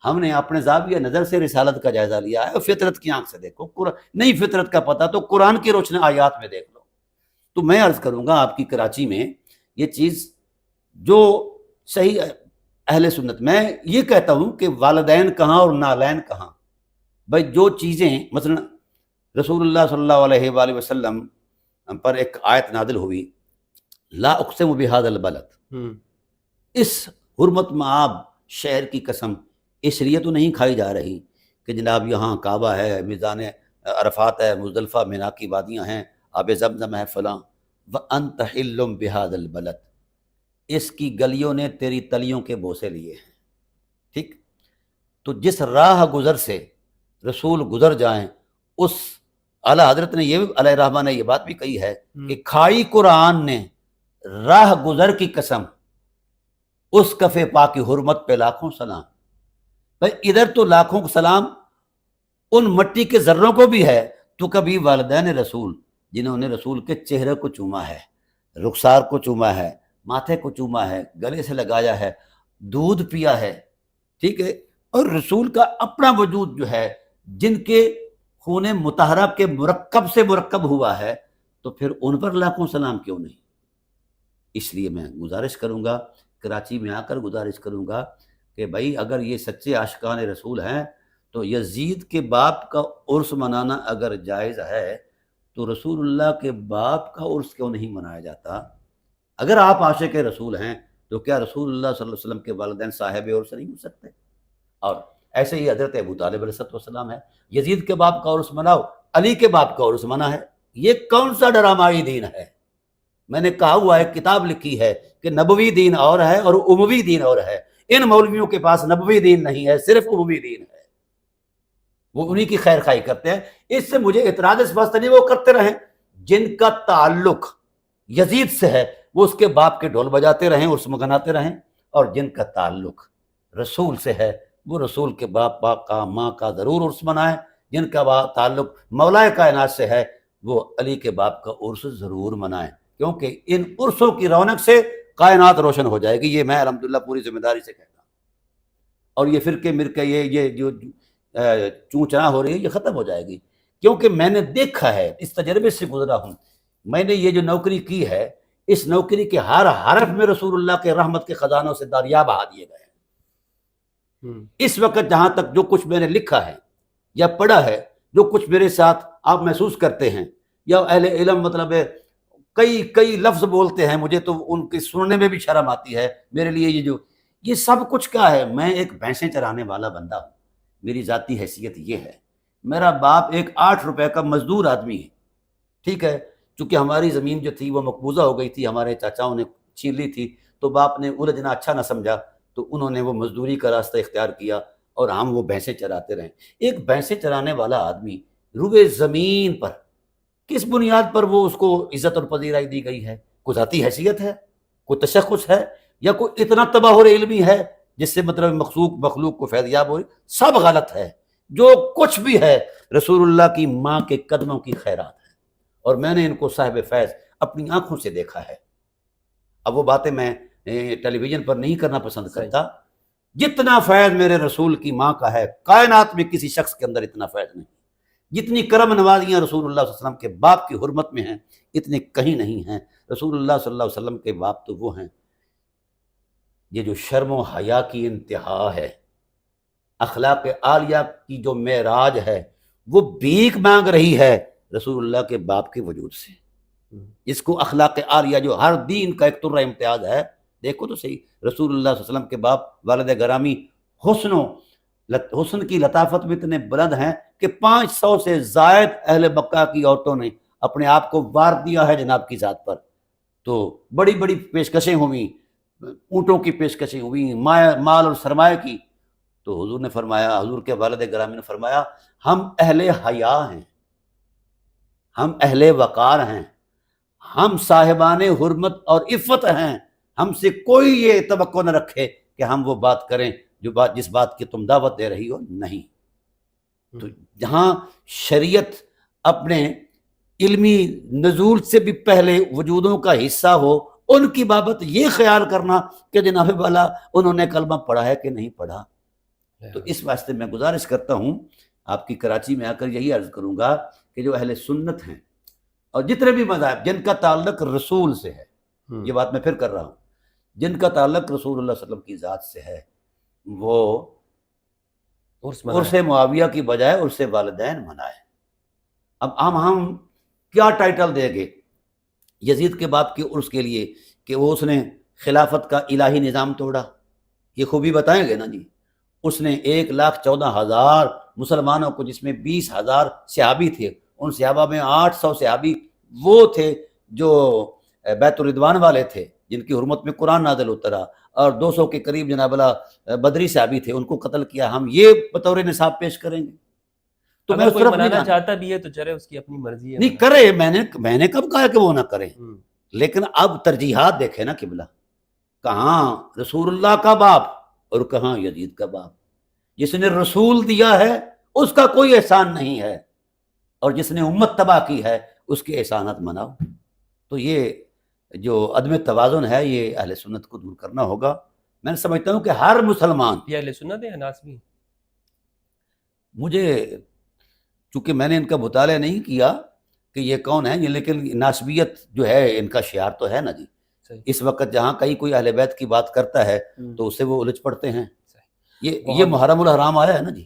ہم نے اپنے زاویہ نظر سے رسالت کا جائزہ لیا ہے، فطرت کی آنکھ سے دیکھو. نہیں فطرت کا پتہ تو قرآن کی روشن آیات میں دیکھ لو. تو میں عرض کروں گا آپ کی کراچی میں یہ چیز جو صحیح اہل سنت، میں یہ کہتا ہوں کہ والدین کہاں اور نالین کہاں. بھائی جو چیزیں مثلا رسول اللہ صلی اللہ علیہ وآلہ وسلم پر ایک آیت نازل ہوئی، لا اقسم بہذا البلد، اس حرمت معاب شہر کی قسم، اس لیے تو نہیں کھائی جا رہی کہ جناب یہاں کعبہ ہے، میزان عرفات ہے، مزدلفہ مینا کی وادیاں ہیں، آب زمزم ہے، فلاں. وَأَنْتَ حِلٌّ بِهَذَا الْبَلَدِ، اس کی گلیوں نے تیری تلیوں کے بوسے لیے ہیں. ٹھیک. تو جس راہ گزر سے رسول گزر جائیں، اس اعلیٰ حضرت نے یہ علیہ رحمہ نے یہ بات بھی کہی ہے کہ کھائی قرآن نے راہ گزر کی قسم، اس کف پاک کی حرمت پہ لاکھوں سلام. بھائی ادھر تو لاکھوں سلام ان مٹی کے ذروں کو بھی ہے، تو کبھی والدین رسول جنہوں نے رسول کے چہرے کو چوما ہے، رخسار کو چوما ہے، ماتھے کو چوما ہے، گلے سے لگایا ہے، دودھ پیا ہے، ٹھیک ہے، اور رسول کا اپنا وجود جو ہے جن کے خون مطہرہ کے مرکب سے مرکب ہوا ہے، تو پھر ان پر لاکھوں سلام کیوں نہیں. اس لیے میں گزارش کروں گا، کراچی میں آ کر گزارش کروں گا کہ بھائی اگر یہ سچے عاشقان رسول ہیں تو یزید کے باپ کا عرس منانا اگر جائز ہے تو رسول اللہ کے باپ کا عرس کیوں نہیں منایا جاتا؟ اگر آپ عاشق رسول ہیں تو کیا رسول اللہ صلی اللہ علیہ وسلم کے والدین صاحب عرس نہیں ہو سکتے؟ اور ایسے ہی حضرت ابو طالب علیہ السلام ہے، یزید کے باپ کا عرس مناؤ، علی کے باپ کا عرس منع ہے. یہ کون سا ڈرامائی دین ہے؟ میں نے کہا ہوا ہے، کتاب لکھی ہے کہ نبوی دین اور ہے اور اموی دین اور ہے. ان مولویوں کے پاس نبوی دین نہیں ہے، صرف اموی دین ہے. وہ انہی کی خیر خواہی کرتے ہیں. اس سے مجھے اعتراض اس واسطے نہیں، وہ کرتے رہیں. جن کا تعلق یزید سے ہے وہ اس کے باپ کے ڈھول بجاتے رہیں، عرس مناتے رہیں، اور جن کا تعلق رسول سے ہے وہ رسول کے باپ کا ماں کا ضرور عرس منائیں. جن کا تعلق مولا کائنات سے ہے وہ علی کے باپ کا عرس ضرور منائیں، کیونکہ ان عرسوں کی رونق سے کائنات روشن ہو جائے گی. یہ میں الحمدللہ پوری ذمہ داری سے کہتا ہوں. اور یہ فرقے مرقے یہ جو چونچنا ہو رہی ہے یہ ختم ہو جائے گی، کیونکہ میں نے دیکھا ہے، اس تجربے سے گزرا ہوں. میں نے یہ جو نوکری کی ہے، اس نوکری کے ہر حرف میں رسول اللہ کے رحمت کے خزانوں سے دریا بہا دیے گئے ہیں. اس وقت جہاں تک جو کچھ میں نے لکھا ہے یا پڑھا ہے، جو کچھ میرے ساتھ آپ محسوس کرتے ہیں، یا اہل علم مطلب ہے کئی لفظ بولتے ہیں، مجھے تو ان کے سننے میں بھی شرم آتی ہے. میرے لیے یہ سب کچھ کیا ہے؟ میں ایک بھینسیں چرانے والا بندہ ہوں. میری ذاتی حیثیت یہ ہے. میرا باپ ایک 8 روپے کا مزدور آدمی ہے، ٹھیک ہے. چونکہ ہماری زمین جو تھی وہ مقبوضہ ہو گئی تھی، ہمارے چاچاؤں نے چھین لی تھی، تو باپ نے الجھنا اچھا نہ سمجھا، تو انہوں نے وہ مزدوری کا راستہ اختیار کیا اور ہم وہ بھینسیں چراتے رہے. ایک بھینسیں چرانے والا آدمی روئے زمین پر کس بنیاد پر وہ اس کو عزت اور پذیرائی دی گئی ہے؟ کوئی ذاتی حیثیت ہے، کوئی تشخص ہے، یا کوئی اتنا تباہ اور علمی ہے جس سے مطلب مخلوق کو فیض یاب ہو؟ سب غلط ہے. جو کچھ بھی ہے رسول اللہ کی ماں کے قدموں کی خیرات ہے، اور میں نے ان کو صاحب فیض اپنی آنکھوں سے دیکھا ہے. اب وہ باتیں میں ٹیلی ویژن پر نہیں کرنا پسند کرتا. جتنا فیض میرے رسول کی ماں کا ہے، کائنات میں کسی شخص کے اندر اتنا فیض نہیں. جتنی کرم نوازیاں رسول اللہ صلی اللہ علیہ وسلم کے باپ کی حرمت میں ہیں، اتنے کہیں نہیں ہیں. رسول اللہ صلی اللہ علیہ وسلم کے باپ تو وہ ہیں یہ جو شرم و حیا کی انتہا ہے، اخلاق عالیہ کی جو معراج ہے، وہ بھیک مانگ رہی ہے رسول اللہ کے باپ کے وجود سے. اس کو اخلاق عالیہ جو ہر دین کا ایک طرہ امتیاز ہے، دیکھو تو صحیح. رسول اللہ صلی اللہ علیہ وسلم کے باپ والد گرامی حسن کی لطافت میں اتنے بلند ہیں کہ 500 سے زائد اہل مکہ کی عورتوں نے اپنے آپ کو وار دیا ہے جناب کی ذات پر. تو بڑی بڑی پیشکشیں ہوئیں، اونٹوں کی پیشکشیں ہوئیں، مال اور سرمایہ کی. تو حضور نے فرمایا، حضور کے والد گرامی نے فرمایا، ہم اہل حیا ہیں، ہم اہل وقار ہیں، ہم صاحبان حرمت اور عفت ہیں. ہم سے کوئی یہ توقع نہ رکھے کہ ہم وہ بات کریں جس بات کی تم دعوت دے رہی ہو. نہیں. تو جہاں شریعت اپنے علمی نزول سے بھی پہلے وجودوں کا حصہ ہو، ان کی بابت یہ خیال کرنا کہ جناب والا انہوں نے کلمہ پڑھا ہے کہ نہیں پڑھا. تو اس واسطے میں گزارش کرتا ہوں آپ کی کراچی میں آ کر یہی عرض کروں گا کہ جو اہل سنت ہیں اور جتنے بھی مذاہب جن کا تعلق رسول سے ہے، یہ بات میں پھر کر رہا ہوں، جن کا تعلق رسول اللہ صلی اللہ علیہ وسلم کی ذات سے ہے، وہ عرس معاویہ کی بجائے عرس والدین منائے. اب ہم کیا ٹائٹل دیں گے یزید کے باپ کے عرس کے لیے کہ وہ اس نے خلافت کا الہی نظام توڑا؟ یہ خوبی بتائیں گے نا جی. اس نے 1,14,000 مسلمانوں کو، جس میں 20,000 صحابی تھے، ان صحابہ میں 800 صحابی وہ تھے جو بیت الرضوان والے تھے، جن کی حرمت میں قرآن نازل اترا، اور 200 کے قریب جناب اللہ بدری صحابی تھے، ان کو قتل کیا. ہم یہ بطور نصاب پیش کریں گے؟ تو میں اس طرف منانا چاہتا بھی ہے تو چلے، اس کی اپنی مرضی ہے، نہیں کرے. میں نے کب کہا کہ وہ نہ کریں؟ لیکن اب ترجیحات دیکھیں نا قبلہ، کہاں رسول اللہ کا باپ اور کہاں یزید کا باپ. جس نے رسول دیا ہے اس کا کوئی احسان نہیں ہے، اور جس نے امت تباہ کی ہے اس کے احسانات مناؤ. تو یہ جو عدم توازن ہے یہ اہل سنت کو دور کرنا ہوگا. میں سمجھتا ہوں کہ ہر مسلمان، یہ اہل سنت ہے ناسبی، مجھے چونکہ میں نے ان کا مطالعہ نہیں کیا کہ یہ کون ہے، لیکن ناسبیت جو ہے ان کا شعار تو ہے نا جی. اس وقت جہاں کوئی اہل بیت کی بات کرتا ہے تو اسے وہ الجھ پڑتے ہیں. یہ محرم الحرام آیا ہے نا جی،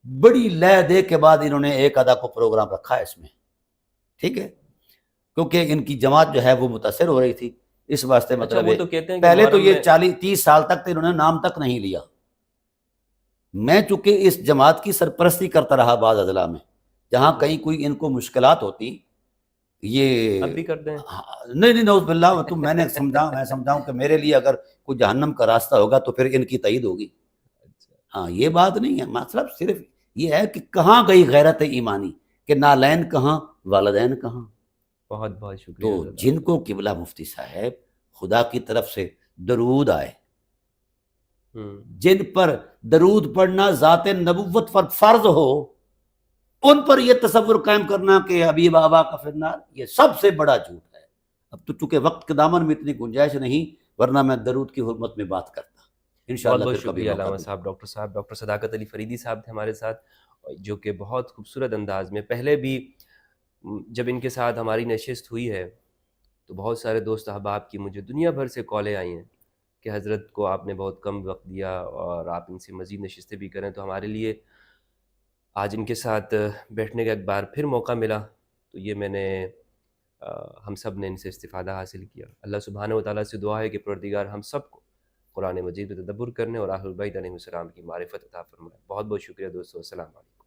بڑی لے دے کے بعد انہوں نے ایک ادا کو پروگرام رکھا ہے اس میں، ٹھیک ہے، کیونکہ ان کی جماعت جو ہے وہ متاثر ہو رہی تھی. اس واسطے مطلب پہلے تو یہ 40-30 سال تک تو انہوں نے نام تک نہیں لیا. میں چونکہ اس جماعت کی سرپرستی کرتا رہا بعض اضلاع میں، جہاں کہیں کوئی ان کو مشکلات ہوتی، یہ اب بھی کرتے ہیں. نہیں نعوذ باللہ. تو میں سمجھاؤں کہ میرے لیے اگر کوئی جہنم کا راستہ ہوگا تو پھر ان کی تائید ہوگی. ہاں یہ بات نہیں ہے، مطلب صرف یہ ہے کہ کہاں گئی غیرت ایمانی، کہ نالین کہاں والدین کہاں. بہت بہت شکریہ. تو جن کو قبلہ مفتی صاحب خدا کی طرف سے درود آئے، جن پر درود پڑھنا ذات نبوت پر فرض ہو، ان پر یہ تصور قائم کرنا کہ حبیب آبا کا فنار، یہ سب سے بڑا جھوٹ ہے. اب تو چونکہ وقت کے دامن میں اتنی گنجائش نہیں، ورنہ میں درود کی حرمت میں بات کرتا انشاءاللہ. بہت شکریہ علامہ صاحب. ڈاکٹر صداقت علی فریدی صاحب تھے ہمارے ساتھ، جو کہ بہت خوبصورت انداز میں، پہلے بھی جب ان کے ساتھ ہماری نشست ہوئی ہے تو بہت سارے دوست احباب کی مجھے دنیا بھر سے کالیں آئی ہیں کہ حضرت کو آپ نے بہت کم وقت دیا اور آپ ان سے مزید نشستیں بھی کریں، تو ہمارے لیے آج ان کے ساتھ بیٹھنے کا ایک بار پھر موقع ملا، تو یہ میں نے ہم سب نے ان سے استفادہ حاصل کیا۔ اللہ سبحانہ و تعالیٰ سے دعا ہے کہ پروردگار ہم سب کو قرآن مجید پہ تدبر کرنے اور اہل بیت علیہ السلام کی معرفت عطا فرمائے۔ بہت بہت شکریہ دوستو، السلام علیکم۔